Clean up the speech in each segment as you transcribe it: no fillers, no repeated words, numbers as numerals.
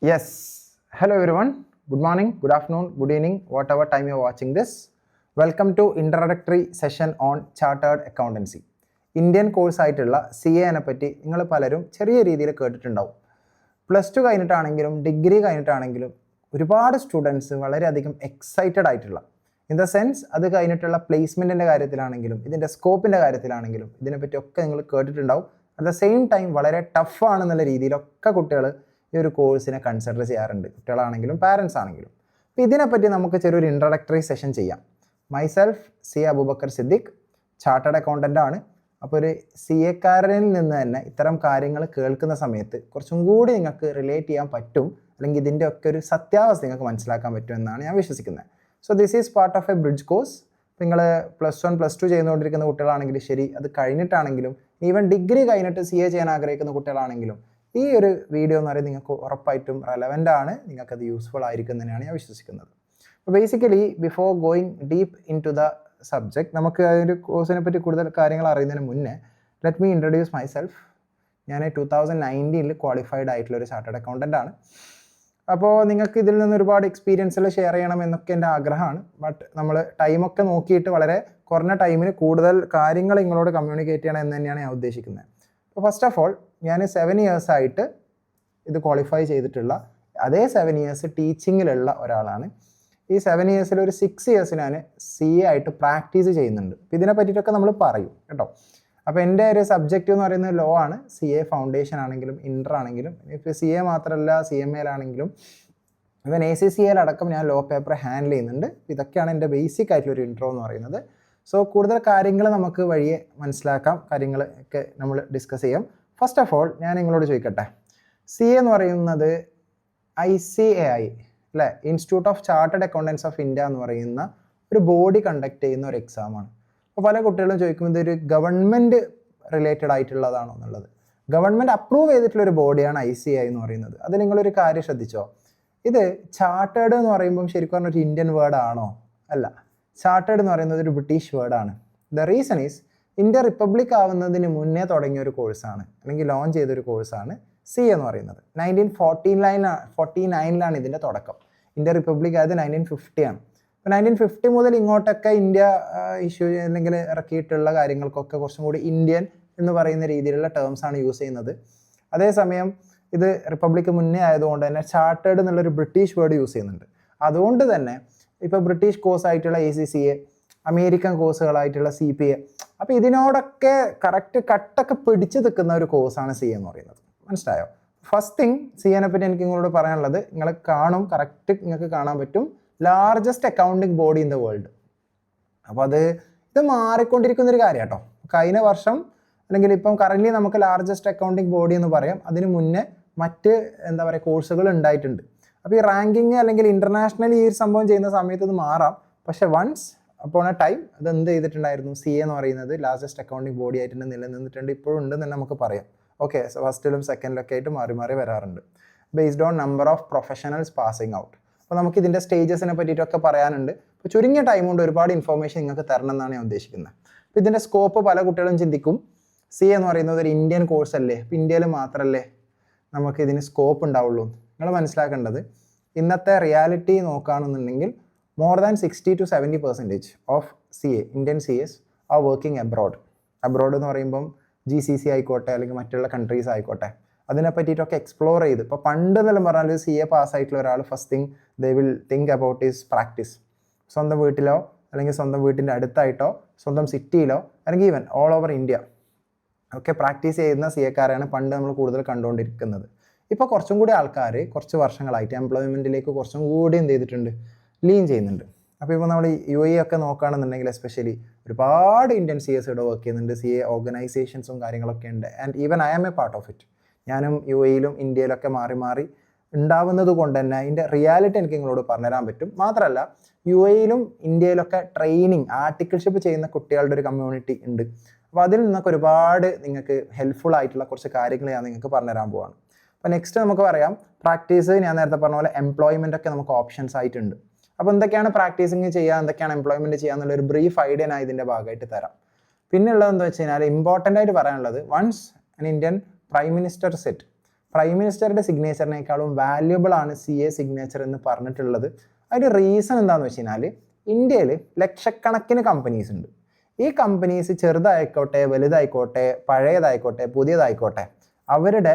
Yes. Hello everyone. Good morning, good afternoon, good evening, whatever time you're watching this. Welcome to introductory session on Chartered Accountancy. Indian course ആയിട്ടുള്ള CA പറ്റി നിങ്ങൾ പലരും ചെറിയ രീതിയിൽ കേട്ടിട്ടുണ്ടാവും. +2 കഴിഞ്ഞിട്ടാണെങ്കിലും degree കഴിഞ്ഞിട്ടാണെങ്കിലും ഒരുപാട് students വളരെയധികം എക്സൈറ്റഡ് ആയിട്ടുള്ള ഇൻ ദ സെൻസ് അത് കഴിഞ്ഞിട്ടുള്ള പ്ലേസ്മെൻറ്റിൻ്റെ കാര്യത്തിലാണെങ്കിലും ഇതിൻ്റെ സ്കോപ്പിൻ്റെ കാര്യത്തിലാണെങ്കിലും ഇതിനെപ്പറ്റിയൊക്കെ നിങ്ങൾ കേട്ടിട്ടുണ്ടാവും. അറ്റ് ദ സെയിം ടൈം വളരെ ടഫാണെന്നുള്ള രീതിയിലൊക്കെ കുട്ടികൾ ഈ ഒരു കോഴ്സിനെ കൺസിഡർ ചെയ്യാറുണ്ട്, കുട്ടികളാണെങ്കിലും പാരൻസ് ആണെങ്കിലും. അപ്പോൾ ഇതിനെപ്പറ്റി നമുക്ക് ചെറിയൊരു ഇൻട്രഡക്ടറി സെഷൻ ചെയ്യാം. Myself CA Abubakar Siddique, chartered accountant ആണ്. അപ്പോൾ ഒരു CA-കാരനിൽ നിന്ന് തന്നെ ഇത്തരം കാര്യങ്ങൾ കേൾക്കുന്ന സമയത്ത് കുറച്ചും കൂടി നിങ്ങൾക്ക് റിലേറ്റ് ചെയ്യാൻ പറ്റും, അല്ലെങ്കിൽ ഇതിൻ്റെ ഒക്കെ ഒരു സത്യാവസ്ഥ നിങ്ങൾക്ക് മനസ്സിലാക്കാൻ പറ്റും എന്നാണ് ഞാൻ വിശ്വസിക്കുന്നത്. So this is part of A bridge course. നിങ്ങൾ +1 +2 ചെയ്തുകൊണ്ടിരിക്കുന്ന കുട്ടികളാണെങ്കിലും ശരി, അത് കഴിഞ്ഞിട്ടാണെങ്കിലും ഈവൻ ഡിഗ്രി കഴിഞ്ഞിട്ട് CA ചെയ്യാൻ ആഗ്രഹിക്കുന്ന കുട്ടികളാണെങ്കിലും ഈ ഒരു വീഡിയോ എന്ന് പറയുന്നത് നിങ്ങൾക്ക് ഉറപ്പായിട്ടും റെലവൻ്റ് ആണ്, നിങ്ങൾക്കത് യൂസ്ഫുൾ ആയിരിക്കും തന്നെയാണ് ഞാൻ വിശ്വസിക്കുന്നത്. അപ്പോൾ basically before going deep into the subject, നമുക്ക് ആ ഒരു കോഴ്സിനെ പറ്റി കൂടുതൽ കാര്യങ്ങൾ അറിയുന്നതിന് മുന്നേ ലെറ്റ് മീ ഇൻട്രൊഡ്യൂസ് മൈസെൽഫ്. ഞാൻ 2019 ക്വാളിഫൈഡ് ആയിട്ടുള്ളൊരു ചാർട്ടേഡ് അക്കൗണ്ടൻ്റ് ആണ്. അപ്പോൾ നിങ്ങൾക്ക് ഇതിൽ നിന്ന് ഒരുപാട് എക്സ്പീരിയൻസുകൾ ഷെയർ ചെയ്യണം എന്നൊക്കെ എൻ്റെ ആഗ്രഹമാണ്. ബട്ട് നമ്മൾ ടൈമൊക്കെ നോക്കിയിട്ട് വളരെ കുറഞ്ഞ ടൈമിൽ കൂടുതൽ കാര്യങ്ങൾ നിങ്ങളോട് കമ്മ്യൂണിക്കേറ്റ് ചെയ്യണം എന്ന് തന്നെയാണ് ഞാൻ ഉദ്ദേശിക്കുന്നത്. അപ്പോൾ ഫസ്റ്റ് ഓഫ് ഓൾ ഞാൻ 7 years ആയിട്ട് ഇത് ക്വാളിഫൈ ചെയ്തിട്ടുള്ള അതേ 7 years ടീച്ചിങ്ങിലുള്ള ഒരാളാണ്. ഈ 7 years ഒരു 6 years ഞാൻ CA ആയിട്ട് പ്രാക്ടീസ് ചെയ്യുന്നുണ്ട്. അപ്പോൾ ഇതിനെ പറ്റിയിട്ടൊക്കെ നമ്മൾ പറയും കേട്ടോ. അപ്പോൾ എൻ്റെ ഒരു സബ്ജക്റ്റ് എന്ന് പറയുന്നത് ലോ ആണ്. CA ഫൗണ്ടേഷൻ ആണെങ്കിലും ഇൻ്റർ ആണെങ്കിലും, ഇപ്പോൾ CA മാത്രമല്ല CMA ആണെങ്കിലും ഇവൻ ACCA അടക്കം ഞാൻ ലോ പേപ്പർ ഹാൻഡിൽ ചെയ്യുന്നുണ്ട്. ഇതൊക്കെയാണ് എൻ്റെ ബേസിക് ആയിട്ടുള്ളൊരു ഇൻട്രോ എന്ന് പറയുന്നത്. സോ കൂടുതൽ കാര്യങ്ങൾ നമുക്ക് വഴിയെ മനസ്സിലാക്കാം, കാര്യങ്ങൾ ഒക്കെ നമ്മൾ ഡിസ്കസ് ചെയ്യാം. ഫസ്റ്റ് ഓഫ് ഓൾ ഞാൻ നിങ്ങളോട് ചോദിക്കട്ടെ, CA എന്ന് പറയുന്നത് ICAI അല്ലേ, institute of chartered accountants of India എന്ന് പറയുന്ന ഒരു ബോഡി കണ്ടക്ട് ചെയ്യുന്ന ഒരു എക്സാമാണ്. അപ്പോൾ പല കുട്ടികളും ചോദിക്കും ഇതൊരു ഗവൺമെൻറ് റിലേറ്റഡ് ആയിട്ടുള്ളതാണോ എന്നുള്ളത്. ഗവൺമെൻറ് അപ്രൂവ് ചെയ്തിട്ടുള്ളൊരു ബോഡിയാണ് ICAI എന്ന് പറയുന്നത്. അത് നിങ്ങളൊരു കാര്യം ശ്രദ്ധിച്ചോ, ഇത് ചാർട്ടേഡ് എന്ന് പറയുമ്പം ശരിക്കും പറഞ്ഞൊരു ഇന്ത്യൻ വേർഡ് ആണോ? അല്ല, ചാർട്ടേഡ് എന്ന് പറയുന്നത് ഒരു ബ്രിട്ടീഷ് വേർഡാണ്. The reason is India republic ആവുന്നതിന് മുന്നേ തുടങ്ങിയ ഒരു കോഴ്സാണ്, അല്ലെങ്കിൽ ലോഞ്ച് ചെയ്തൊരു കോഴ്സാണ് CA എന്ന് പറയുന്നത്. 1949 ഇതിൻ്റെ തുടക്കം. ഇന്ത്യ റിപ്പബ്ലിക് ആയത് 1950 ആണ്. അപ്പോൾ 1950 മുതൽ ഇങ്ങോട്ടൊക്കെ ഇന്ത്യ ഇഷ്യൂ അല്ലെങ്കിൽ ഇറക്കിയിട്ടുള്ള കാര്യങ്ങൾക്കൊക്കെ കുറച്ചും കൂടി ഇന്ത്യൻ എന്ന് പറയുന്ന രീതിയിലുള്ള ടേംസാണ് യൂസ് ചെയ്യുന്നത്. അതേസമയം ഇത് റിപ്പബ്ലിക്ക് മുന്നേ ആയതുകൊണ്ട് തന്നെ ചാർട്ടേഡ് എന്നുള്ളൊരു ബ്രിട്ടീഷ് വേർഡ് യൂസ് ചെയ്യുന്നുണ്ട്. അതുകൊണ്ട് തന്നെ ഇപ്പോൾ ബ്രിട്ടീഷ് കോഴ്സ് ആയിട്ടുള്ള ACCA, അമേരിക്കൻ കോഴ്സുകളായിട്ടുള്ള CPA, അപ്പോൾ ഇതിനോടൊക്കെ കറക്റ്റ് കട്ടൊക്കെ പിടിച്ചു നിൽക്കുന്ന ഒരു കോഴ്സാണ് CA എന്ന് പറയുന്നത്. മനസ്സിലായോ? ഫസ്റ്റ് തിങ് CA പറ്റി എനിക്ക് നിങ്ങളോട് പറയാനുള്ളത്, നിങ്ങൾ കാണും, കറക്റ്റ് നിങ്ങൾക്ക് കാണാൻ പറ്റും, largest accounting body in the world. അപ്പോൾ ഇത് മാറിക്കൊണ്ടിരിക്കുന്ന ഒരു കാര്യം കേട്ടോ. കഴിഞ്ഞ വർഷം അല്ലെങ്കിൽ ഇപ്പം കറൻ്റ്ലി നമുക്ക് ലാർജസ്റ്റ് അക്കൗണ്ടിങ് ബോഡി എന്ന് പറയാം. അതിന് മുന്നേ മറ്റ് എന്താ പറയുക കോഴ്സുകൾ ഉണ്ടായിട്ടുണ്ട്. അപ്പോൾ ഈ റാങ്കിങ് അല്ലെങ്കിൽ ഇൻ്റർനാഷണലി ഈ ഒരു സംഭവം ചെയ്യുന്ന സമയത്ത് ഇത് മാറാം. പക്ഷേ വൺസ് അപ്പോൾ ടൈം അത് എന്ത് ചെയ്തിട്ടുണ്ടായിരുന്നു, CA എന്ന് പറയുന്നത് ലാർജസ്റ്റ് അക്കൗണ്ടിങ് ബോഡി ആയിട്ട് നിലനിന്നിട്ടുണ്ട്, ഇപ്പോഴും ഉണ്ടെന്ന് തന്നെ നമുക്ക് പറയാം. ഓക്കെ, ഫസ്റ്റിലും സെക്കൻഡിലൊക്കെ ആയിട്ട് മാറി മാറി വരാറുണ്ട് based on number of professionals passing out. അപ്പോൾ നമുക്ക് ഇതിൻ്റെ സ്റ്റേജസിനെ പറ്റിയിട്ടൊക്കെ പറയാനുണ്ട്. അപ്പോൾ ചുരുങ്ങിയ ടൈം കൊണ്ട് ഒരുപാട് ഇൻഫോർമേഷൻ നിങ്ങൾക്ക് തരണം എന്നാണ് ഞാൻ ഉദ്ദേശിക്കുന്നത്. അപ്പോൾ ഇതിൻ്റെ സ്കോപ്പ് പല കുട്ടികളും ചിന്തിക്കും, CA എന്ന് പറയുന്നത് ഒരു ഇന്ത്യൻ കോഴ്സ് അല്ലേ, അപ്പോൾ ഇന്ത്യയിൽ മാത്രമല്ലേ നമുക്ക് ഇതിന് സ്കോപ്പ് ഉണ്ടാവുള്ളൂ. നിങ്ങൾ മനസ്സിലാക്കേണ്ടത്, ഇന്നത്തെ റിയാലിറ്റി നോക്കുകയാണെന്നുണ്ടെങ്കിൽ more than 60 to 70% of CA Indian CAs are working abroad. Abroad എന്ന് പറയുമ്പം GCC ആയിക്കോട്ടെ അല്ലെങ്കിൽ മറ്റുള്ള കൺട്രീസ് ആയിക്കോട്ടെ, അതിനെ പറ്റിയിട്ടൊക്കെ എക്സ്പ്ലോർ ചെയ്ത്, ഇപ്പോൾ പണ്ട് എന്നെല്ലാം പറഞ്ഞാൽ CA പാസ്സായിട്ടുള്ള ഒരാൾ first thing they will think about is practice. സ്വന്തം വീട്ടിലോ അല്ലെങ്കിൽ സ്വന്തം വീട്ടിൻ്റെ അടുത്തായിട്ടോ സ്വന്തം സിറ്റിയിലോ അല്ലെങ്കിൽ ഈവൻ ഓൾ ഓവർ ഇന്ത്യ ഒക്കെ പ്രാക്ടീസ് ചെയ്യുന്ന CA-കാരെയാണ് പണ്ട് നമ്മൾ കൂടുതൽ കണ്ടുകൊണ്ടിരിക്കുന്നത്. ഇപ്പോൾ കുറച്ചും കൂടി ആൾക്കാർ കുറച്ച് വർഷങ്ങളായിട്ട് എംപ്ലോയ്മെൻറ്റിലേക്ക് കുറച്ചും കൂടി എന്ത് ചെയ്തിട്ടുണ്ട്, ലീൻ ചെയ്യുന്നുണ്ട്. അപ്പോൾ ഇപ്പോൾ നമ്മൾ UAE ഒക്കെ നോക്കുകയാണെന്നുണ്ടെങ്കിൽ എസ്പെഷ്യലി ഒരുപാട് ഇന്ത്യൻ CAs ഇവിടെ വർക്ക് ചെയ്യുന്നുണ്ട്. CA ഓർഗനൈസേഷൻസും കാര്യങ്ങളൊക്കെ ഉണ്ട്. And even I am a part of it. ഞാനും UAE-ലും ഇന്ത്യയിലൊക്കെ മാറി മാറി ഉണ്ടാവുന്നത് കൊണ്ട് തന്നെ അതിൻ്റെ റിയാലിറ്റി എനിക്ക് നിങ്ങളോട് പറഞ്ഞുതരാൻ പറ്റും. മാത്രമല്ല UAE-ലും ഇന്ത്യയിലൊക്കെ ട്രെയിനിങ് ആർട്ടിക്കിൾഷിപ്പ് ചെയ്യുന്ന കുട്ടികളുടെ ഒരു കമ്മ്യൂണിറ്റി ഉണ്ട്. അപ്പോൾ അതിൽ നിന്നൊക്കെ ഒരുപാട് നിങ്ങൾക്ക് ഹെൽപ്ഫുൾ ആയിട്ടുള്ള കുറച്ച് കാര്യങ്ങൾ ഞാൻ നിങ്ങൾക്ക് പറഞ്ഞുതരാൻ പോവാണ്. അപ്പോൾ നെക്സ്റ്റ് നമുക്ക് പറയാം പ്രാക്ടീസ്. ഞാൻ നേരത്തെ പറഞ്ഞ പോലെ എംപ്ലോയ്മെൻ്റ് ഒക്കെ നമുക്ക് ഓപ്ഷൻസ് ആയിട്ടുണ്ട്. അപ്പോൾ എന്തൊക്കെയാണ് പ്രാക്ടീസിങ് ചെയ്യുക, എന്തൊക്കെയാണ് എംപ്ലോയ്മെൻറ്റ് ചെയ്യുക എന്നുള്ളൊരു ബ്രീഫ് ഐഡിയ ഞാൻ ഇതിൻ്റെ ഭാഗമായിട്ട് തരാം. പിന്നെ ഉള്ളത് എന്താ വെച്ച് കഴിഞ്ഞാൽ ഇമ്പോർട്ടൻ്റ് ആയിട്ട് പറയാനുള്ളത്, once an Indian prime minister set prime മിനിസ്റ്ററുടെ സിഗ്നേച്ചറിനേക്കാളും വാല്യുബിൾ ആണ് CA സിഗ്നേച്ചർ എന്ന് പറഞ്ഞിട്ടുള്ളത്. അതിൻ്റെ റീസൺ എന്താണെന്ന് വെച്ച് കഴിഞ്ഞാൽ ഇന്ത്യയിൽ ലക്ഷക്കണക്കിന് കമ്പനീസ് ഉണ്ട്. ഈ കമ്പനീസ് ചെറുതായിക്കോട്ടെ വലുതായിക്കോട്ടെ പഴയതായിക്കോട്ടെ പുതിയതായിക്കോട്ടെ അവരുടെ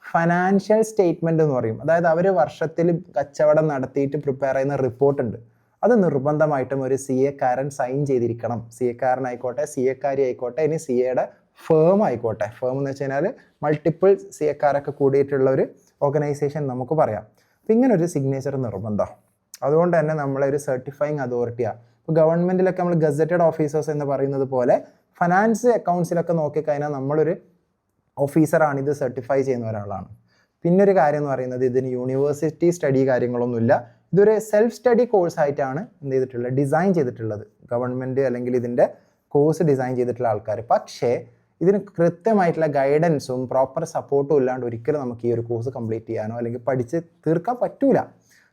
ഫിനാൻഷ്യൽ സ്റ്റേറ്റ്മെൻറ്റ് എന്ന് പറയും, അതായത് അവർ വർഷത്തിൽ കച്ചവടം നടത്തിയിട്ട് പ്രിപ്പയർ ചെയ്യുന്ന റിപ്പോർട്ടുണ്ട്. അത് നിർബന്ധമായിട്ടും ഒരു CA കാരൻ സൈൻ ചെയ്തിരിക്കണം. CA കാരനായിക്കോട്ടെ CA കാരി ആയിക്കോട്ടെ, ഇനി CAയുടെ ഫേം ആയിക്കോട്ടെ. ഫേം എന്ന് വെച്ച് കഴിഞ്ഞാൽ മൾട്ടിപ്പിൾ CA കാരൊക്കെ കൂടിയിട്ടുള്ള ഒരു ഓർഗനൈസേഷൻ നമുക്ക് പറയാം. അപ്പം ഇങ്ങനൊരു സിഗ്നേച്ചർ നിർബന്ധം. അതുകൊണ്ട് തന്നെ നമ്മളൊരു സർട്ടിഫയിങ് അതോറിറ്റിയാണ്. ഇപ്പോൾ ഗവൺമെൻറ്റിലൊക്കെ നമ്മൾ ഗസറ്റഡ് ഓഫീസേഴ്സ് എന്ന് പറയുന്നത് പോലെ ഫിനാൻസ് അക്കൗണ്ട്സിലൊക്കെ നോക്കിക്കഴിഞ്ഞാൽ നമ്മളൊരു ഓഫീസറാണ്, ഇത് സർട്ടിഫൈ ചെയ്യുന്ന ഒരാളാണ്. പിന്നൊരു കാര്യം എന്ന് പറയുന്നത് ഇതിന് യൂണിവേഴ്സിറ്റി സ്റ്റഡി കാര്യങ്ങളൊന്നുമില്ല. ഇതൊരു സെൽഫ് സ്റ്റഡി കോഴ്സായിട്ടാണ് എന്ത് ചെയ്തിട്ടുള്ളത്, ഡിസൈൻ ചെയ്തിട്ടുള്ളത്. ഗവൺമെൻറ് അല്ലെങ്കിൽ ഇതിൻ്റെ കോഴ്സ് ഡിസൈൻ ചെയ്തിട്ടുള്ള ആൾക്കാർ. പക്ഷേ ഇതിന് കൃത്യമായിട്ടുള്ള ഗൈഡൻസും പ്രോപ്പർ സപ്പോർട്ടും ഇല്ലാണ്ട് ഒരിക്കലും നമുക്ക് ഈ ഒരു കോഴ്സ് കംപ്ലീറ്റ് ചെയ്യാനോ അല്ലെങ്കിൽ പഠിച്ച് തീർക്കാൻ പറ്റൂല.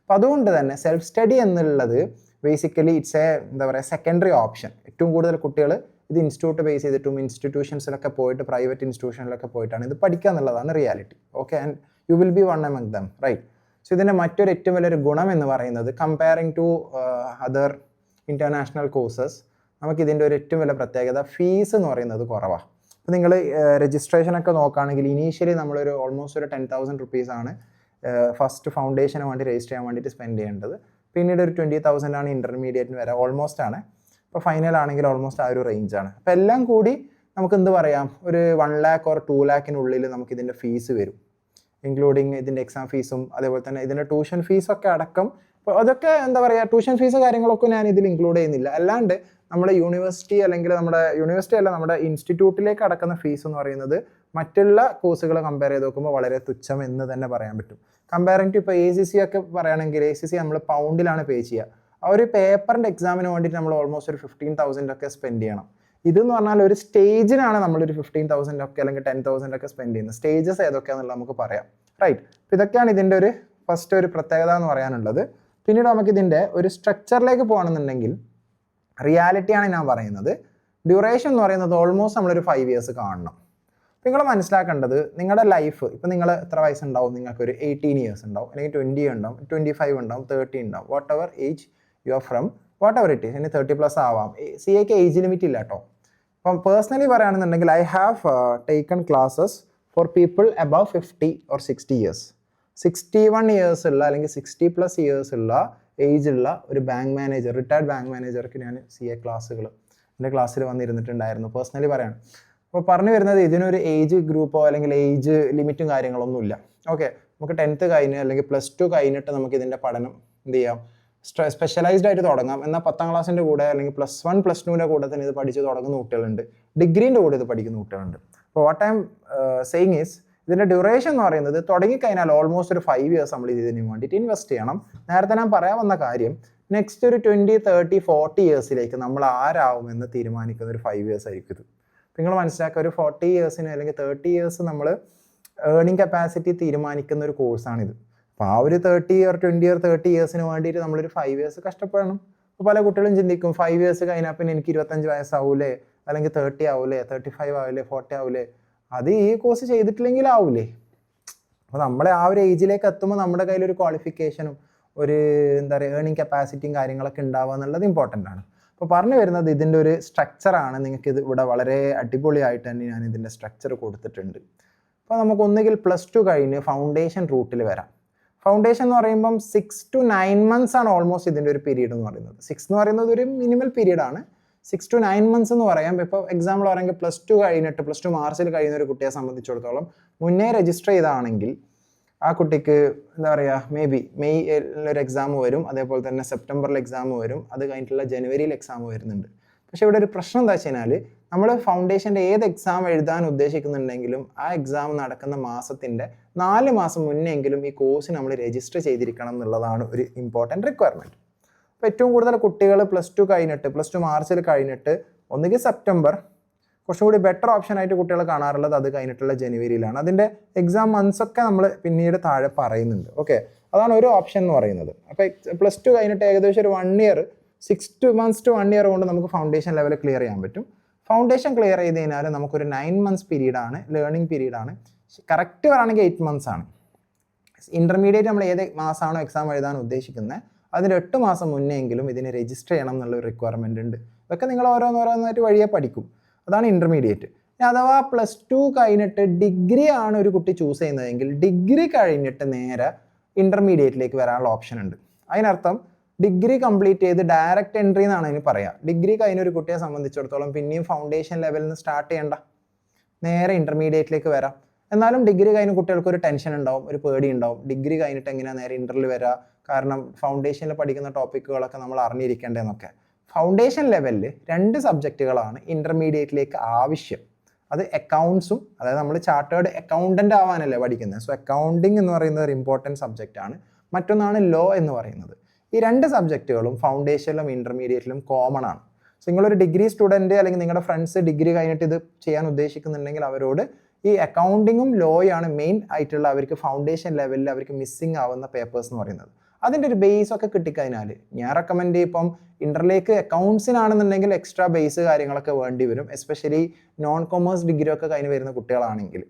അപ്പോൾ അതുകൊണ്ട് തന്നെ സെൽഫ് സ്റ്റഡി എന്നുള്ളത് ബേസിക്കലി ഇറ്റ്സ് എന്താ പറയുക സെക്കൻഡറി ഓപ്ഷൻ. ഏറ്റവും കൂടുതൽ കുട്ടികൾ ഇത് ഇൻസ്റ്റിറ്റ്യൂട്ട് ബേസ് ചെയ്തിട്ടും ഇൻസ്റ്റിറ്റ്യൂഷൻസിലൊക്കെ പോയിട്ട് പ്രൈവറ്റ് ഇൻസ്റ്റിറ്റ്യൂഷനിലൊക്കെ പോയിട്ടാണ് ഇത് പഠിക്കുക എന്നുള്ളതാണ് reality. Okay, and you will be one among them, right? So ഇതിൻ്റെ മറ്റൊരു ഏറ്റവും വലിയൊരു ഗുണം എന്ന് പറയുന്നത് comparing to other international courses നമുക്കിതിൻ്റെ ഒരു ഏറ്റവും വലിയ പ്രത്യേകത ഫീസ് എന്ന് പറയുന്നത് കുറവാണ്. അപ്പോൾ നിങ്ങൾ രജിസ്ട്രേഷനൊക്കെ നോക്കുകയാണെങ്കിൽ ഇനീഷ്യലി നമ്മളൊരു ഓൾമോസ്റ്റ് ഒരു 10,000 റുപ്പീസാണ് ഫസ്റ്റ് ഫൗണ്ടേഷന് വേണ്ടി രജിസ്റ്റർ ചെയ്യാൻ വേണ്ടിയിട്ട് സ്പെൻഡ് ചെയ്യേണ്ടത്. പിന്നീട് ഒരു 20,000 ആണ് ഇൻ്റർമീഡിയറ്റിന് വരെ, ഓൾമോസ്റ്റ് ആണ്. ഇപ്പോൾ ഫൈനൽ ആണെങ്കിൽ ഓൾമോസ്റ്റ് ആ ഒരു റേഞ്ചാണ്. അപ്പോൾ എല്ലാം കൂടി നമുക്ക് എന്ത് പറയാം, ഒരു 1 lakh or 2 lakhനുള്ളിൽ നമുക്കിതിൻ്റെ ഫീസ് വരും, ഇൻക്ലൂഡിങ് ഇതിൻ്റെ എക്സാം ഫീസും അതേപോലെ തന്നെ ഇതിൻ്റെ ട്യൂഷൻ ഫീസൊക്കെ അടക്കം. അപ്പോൾ അതൊക്കെ എന്താ പറയുക, ട്യൂഷൻ ഫീസ് കാര്യങ്ങളൊക്കെ ഞാൻ ഇതിൽ ഇൻക്ലൂഡ് ചെയ്യുന്നില്ല. അല്ലാണ്ട് നമ്മുടെ യൂണിവേഴ്സിറ്റി അല്ലെങ്കിൽ നമ്മുടെ ഇൻസ്റ്റിറ്റ്യൂട്ടിലേക്ക് അടക്കുന്ന ഫീസ് എന്ന് പറയുന്നത് മറ്റുള്ള കോഴ്സുകൾ കമ്പയർ ചെയ്ത് നോക്കുമ്പോൾ വളരെ തുച്ഛം എന്ന് തന്നെ പറയാൻ പറ്റും. കമ്പയറിംഗ് ടു ഇപ്പോൾ ACC ഒക്കെ പറയുകയാണെങ്കിൽ ACC നമ്മൾ പൗണ്ടിലാണ് പേ ചെയ്യുക. ആ ഒരു പേപ്പറിൻ്റെ എക്സാമിന് വേണ്ടിയിട്ട് നമ്മൾ ഓൾമോസ്റ്റ് ഒരു 15,000 ഒക്കെ സ്പെൻഡ് ചെയ്യണം. ഇതെന്ന് പറഞ്ഞാൽ ഒരു സ്റ്റേജിനാണ് നമ്മളൊരു 15,000 ഒക്കെ അല്ലെങ്കിൽ 10,000 ഒക്കെ സ്പെൻഡ് ചെയ്യുന്നത്. സ്റ്റേജസ് ഏതൊക്കെയാണെന്നുള്ളത് നമുക്ക് പറയാം, റൈറ്റ്? അപ്പോൾ ഇതൊക്കെയാണ് ഇതിൻ്റെ ഒരു ഫസ്റ്റ് ഒരു പ്രത്യേകത എന്ന് പറയാനുള്ളത്. പിന്നീട് നമുക്കിതിൻ്റെ ഒരു സ്ട്രക്ചറിലേക്ക് പോകണമെന്നുണ്ടെങ്കിൽ റിയാലിറ്റിയാണ് ഞാൻ പറയുന്നത്. ഡ്യൂറേഷൻ എന്ന് പറയുന്നത് ഓൾമോസ്റ്റ് നമ്മളൊരു 5 years കാണണം. നിങ്ങൾ മനസ്സിലാക്കേണ്ടത് നിങ്ങളുടെ ലൈഫ്, ഇപ്പോൾ നിങ്ങൾ എത്ര വയസ്സുണ്ടാവും, നിങ്ങൾക്കൊരു 18 years ഉണ്ടാവും, അല്ലെങ്കിൽ 20 ഉണ്ടാവും, 25 ഉണ്ടാവും, 30 ഉണ്ടാവും, what ever age you are from, what ever it is. ഇനി 30+ ആവാം. CAക്ക് ഏജ് ലിമിറ്റ് ഇല്ല കേട്ടോ. അപ്പം പേഴ്സണലി പറയുകയാണെന്നുണ്ടെങ്കിൽ I have taken classes for people above 50 or 60 years. 61 years ഉള്ള അല്ലെങ്കിൽ 60+ years ഉള്ള ഏജുള്ള ഒരു ബാങ്ക് മാനേജർ, റിട്ടയർഡ് ബാങ്ക് മാനേജർക്ക് ഞാൻ CA ക്ലാസ്സുകൾ എൻ്റെ ക്ലാസ്സിൽ വന്നിരുന്നിട്ടുണ്ടായിരുന്നു. പേഴ്സണലി പറയാണ്. അപ്പോൾ പറഞ്ഞു വരുന്നത് ഇതിനൊരു ഏജ് ഗ്രൂപ്പോ അല്ലെങ്കിൽ ഏജ് ലിമിറ്റും കാര്യങ്ങളൊന്നുമില്ല. ഓക്കെ, നമുക്ക് 10th കഴിഞ്ഞ് അല്ലെങ്കിൽ +2 കഴിഞ്ഞിട്ട് നമുക്ക് ഇതിൻ്റെ പഠനം എന്ത് ചെയ്യാം, സ്പെഷ്യലൈസ്ഡ് ആയിട്ട് തുടങ്ങാം. എന്നാൽ 10th ക്ലാസ്സിൻ്റെ കൂടെ അല്ലെങ്കിൽ +1 +2ൻ്റെ കൂടെ തന്നെ ഇത് പഠിച്ച് തുടങ്ങുന്ന കുട്ടികളുണ്ട്, ഡിഗ്രീൻ്റെ കൂടെ ഇത് പഠിക്കുന്ന കുട്ടികളുണ്ട്. അപ്പോൾ what I am saying is ഇതിൻ്റെ ഡ്യൂറേഷൻ എന്ന് പറയുന്നത് തുടങ്ങിക്കഴിഞ്ഞാൽ ഓൾമോസ്റ്റ് ഒരു 5 years നമ്മൾ ഇതിന് വേണ്ടിയിട്ട് ഇൻവെസ്റ്റ് ചെയ്യണം. നേരത്തെ ഞാൻ പറയാൻ വന്ന കാര്യം, നെക്സ്റ്റ് ഒരു 20, 30, 40 yearsലേക്ക് നമ്മൾ ആരാവുമെന്ന് തീരുമാനിക്കുന്ന ഒരു 5 years ആയിരിക്കും ഇത്. നിങ്ങൾ മനസ്സിലാക്കുക, ഒരു 40 yearsന് അല്ലെങ്കിൽ 30 years നമ്മൾ ഏർണിംഗ് കപ്പാസിറ്റി തീരുമാനിക്കുന്ന ഒരു കോഴ്സാണിത്. അപ്പോൾ ആ ഒരു 30 or 20 or 30 yearsന് വേണ്ടിയിട്ട് നമ്മളൊരു 5 years കഷ്ടപ്പെടണം. അപ്പോൾ പല കുട്ടികളും ചിന്തിക്കും 5 years കഴിഞ്ഞാൽ പിന്നെ എനിക്ക് 25 വയസ്സാവൂലേ, അല്ലെങ്കിൽ 30 ആവൂലേ, 35 ആവൂലേ, 40 ആവൂലേ, അത് ഈ കോഴ്സ് ചെയ്തിട്ടില്ലെങ്കിൽ ആവൂലേ. അപ്പോൾ നമ്മളെ ആ ഒരു ഏജിലേക്ക് എത്തുമ്പോൾ നമ്മുടെ കയ്യിലൊരു ക്വാളിഫിക്കേഷനും ഒരു എന്താ പറയുക ഏർണിംഗ് കപ്പാസിറ്റിയും കാര്യങ്ങളൊക്കെ ഉണ്ടാവുക എന്നുള്ളത് ഇമ്പോർട്ടൻ്റ് ആണ്. അപ്പോൾ പറഞ്ഞു വരുന്നത് ഇതിൻ്റെ ഒരു സ്ട്രക്ചറാണ്. നിങ്ങൾക്ക് ഇത് ഇവിടെ വളരെ അടിപൊളിയായിട്ട് തന്നെ ഞാൻ ഇതിൻ്റെ സ്ട്രക്ചർ കൊടുത്തിട്ടുണ്ട്. അപ്പോൾ നമുക്ക് ഒന്നുകിൽ +2 കഴിഞ്ഞ് ഫൗണ്ടേഷൻ റൂട്ടിൽ വരാം. ഫൗണ്ടേഷൻ എന്ന് പറയുമ്പം 6 to 9 months ആണ് ഓൾമോസ്റ്റ് ഇതിൻ്റെ ഒരു പീരീഡ് എന്ന് പറയുന്നത്. 6 എന്ന് പറയുന്നത് ഒരു മിനിമൽ പീരീഡാണ്. 6 to 9 months എന്ന് പറയാം. ഇപ്പോൾ എക്സാമ്പിൾ പറയുമ്പോൾ +2 കഴിഞ്ഞിട്ട് +2 മാർച്ചിൽ കഴിയുന്ന ഒരു കുട്ടിയെ സംബന്ധിച്ചിടത്തോളം മുന്നേ രജിസ്റ്റർ ചെയ്താണെങ്കിൽ ആ കുട്ടിക്ക് എന്താ പറയുക, മെയ് ഒരു എക്സാം വരും, അതേപോലെ തന്നെ സെപ്റ്റംബറിൽ എക്സാം വരും, അത് കഴിഞ്ഞിട്ടുള്ള ജനുവരിയിൽ എക്സാം വരുന്നുണ്ട്. പക്ഷേ ഇവിടെ ഒരു പ്രശ്നം എന്താ വെച്ച് കഴിഞ്ഞാൽ നമ്മൾ ഫൗണ്ടേഷൻ്റെ ഏത് എക്സാം എഴുതാൻ ഉദ്ദേശിക്കുന്നുണ്ടെങ്കിലും ആ എക്സാം നടക്കുന്ന മാസത്തിൻ്റെ 4 മാസം മുന്നെങ്കിലും ഈ കോഴ്സ് നമ്മൾ രജിസ്റ്റർ ചെയ്തിരിക്കണം എന്നുള്ളതാണ് ഒരു ഇമ്പോർട്ടൻറ്റ് റിക്വയർമെൻറ്റ്. അപ്പോൾ ഏറ്റവും കൂടുതൽ കുട്ടികൾ +2 മാർച്ചിൽ കഴിഞ്ഞിട്ട് ഒന്നുകിൽ സെപ്റ്റംബർ, കുറച്ചും കൂടി ബെറ്റർ ഓപ്ഷൻ ആയിട്ട് കുട്ടികൾ കാണാറുള്ളത് അത് കഴിഞ്ഞിട്ടുള്ള ജനുവരിയിലാണ്. അതിൻ്റെ എക്സാം മന്ത്സ് ഒക്കെ നമ്മൾ പിന്നീട് താഴെ പറയുന്നുണ്ട്. ഓക്കെ, അതാണ് ഒരു ഓപ്ഷൻ എന്ന് പറയുന്നത്. അപ്പോൾ +2 കഴിഞ്ഞിട്ട് ഏകദേശം ഒരു 1 year, 6 months to 1 year കൊണ്ട് നമുക്ക് ഫൗണ്ടേഷൻ ലെവൽ ക്ലിയർ ചെയ്യാൻ പറ്റും. ഫൗണ്ടേഷൻ ക്ലിയർ ചെയ്ത് കഴിഞ്ഞാൽ നമുക്കൊരു 9 months പീരീഡാണ്, ലേണിംഗ് പീരീഡാണ്. കറക്റ്റ് പറയുകയാണെങ്കിൽ 8 months ആണ്. ഇൻ്റർമീഡിയറ്റ് നമ്മൾ ഏത് മാസമാണോ എക്സാം എഴുതാൻ ഉദ്ദേശിക്കുന്നത് അതിന് 8 മാസം മുന്നെങ്കിലും ഇതിന് രജിസ്റ്റർ ചെയ്യണം എന്നുള്ള ഒരു റിക്വയർമെൻ്റ് ഉണ്ട്. ഇതൊക്കെ നിങ്ങൾ ഓരോന്നോരോന്നായിട്ട് വഴിയെ പഠിക്കും. അതാണ് ഇൻ്റർമീഡിയറ്റ്. അഥവാ +2 കഴിഞ്ഞിട്ട് ഡിഗ്രി ആണ് ഒരു കുട്ടി ചൂസ് ചെയ്യുന്നതെങ്കിൽ ഡിഗ്രി കഴിഞ്ഞിട്ട് നേരെ ഇൻ്റർമീഡിയറ്റിലേക്ക് വരാനുള്ള ഓപ്ഷൻ ഉണ്ട്. അതിനർത്ഥം ഡിഗ്രി കംപ്ലീറ്റ് ചെയ്ത് ഡയറക്റ്റ് എൻട്രി എന്നാണ് അതിന് പറയുക. ഡിഗ്രി കഴിഞ്ഞ ഒരു കുട്ടിയെ സംബന്ധിച്ചിടത്തോളം പിന്നെയും ഫൗണ്ടേഷൻ ലെവലിൽ നിന്ന് സ്റ്റാർട്ട് ചെയ്യേണ്ട, നേരെ ഇൻ്റർമീഡിയറ്റിലേക്ക് വരാം. എന്നാലും ഡിഗ്രി കഴിഞ്ഞ കുട്ടികൾക്ക് ഒരു ടെൻഷൻ ഉണ്ടാവും, ഒരു പേടി ഉണ്ടാവും. ഡിഗ്രി കഴിഞ്ഞിട്ട് എങ്ങനെയാണ് നേരെ ഇൻ്ററിൽ വരിക, കാരണം ഫൗണ്ടേഷനിൽ പഠിക്കുന്ന ടോപ്പിക്കുകളൊക്കെ നമ്മൾ അറിഞ്ഞിരിക്കേണ്ടതെന്നൊക്കെ. ഫൗണ്ടേഷൻ ലെവലിൽ 2 സബ്ജക്റ്റുകളാണ് ഇൻ്റർമീഡിയറ്റിലേക്ക് ആവശ്യം. അത് അക്കൗണ്ട്സും, അതായത് നമ്മൾ ചാർട്ടേഡ് അക്കൗണ്ടൻ്റ് ആവാനല്ലേ പഠിക്കുന്നത്. സോ അക്കൗണ്ടിങ് എന്ന് പറയുന്നത് ഒരു ഇമ്പോർട്ടൻറ്റ് സബ്ജക്റ്റാണ്. മറ്റൊന്നാണ് ലോ എന്ന് പറയുന്നത്. ഈ 2 സബ്ജക്റ്റുകളും ഫൗണ്ടേഷനിലും ഇൻ്റർമീഡിയറ്റിലും കോമൺ ആണ്. സോ നിങ്ങളൊരു ഡിഗ്രി സ്റ്റുഡൻറ്റ് അല്ലെങ്കിൽ നിങ്ങളുടെ ഫ്രണ്ട്സ് ഡിഗ്രി കഴിഞ്ഞിട്ട് ഇത് ചെയ്യാൻ ഉദ്ദേശിക്കുന്നുണ്ടെങ്കിൽ അവരോട് ഈ അക്കൗണ്ടിങ്ങും ലോയാണ് മെയിൻ ആയിട്ടുള്ള അവർക്ക് ഫൗണ്ടേഷൻ ലെവലിൽ അവർക്ക് മിസ്സിങ് ആവുന്ന പേപ്പേഴ്സ് എന്ന് പറയുന്നത്. അതിൻ്റെ ഒരു ബേസ് ഒക്കെ കിട്ടിക്കഴിഞ്ഞാൽ ഞാൻ റെക്കമെൻഡ് ചെയ്യും, ഇപ്പം ഇൻ്ററിലേക്ക് അക്കൗണ്ട്സിനാണെന്നുണ്ടെങ്കിൽ എക്സ്ട്രാ ബേസ് കാര്യങ്ങളൊക്കെ വേണ്ടി വരും. എസ്പെഷ്യലി നോൺ കൊമേഴ്സ് ഡിഗ്രി ഒക്കെ കഴിഞ്ഞ് വരുന്ന കുട്ടികളാണെങ്കിൽ.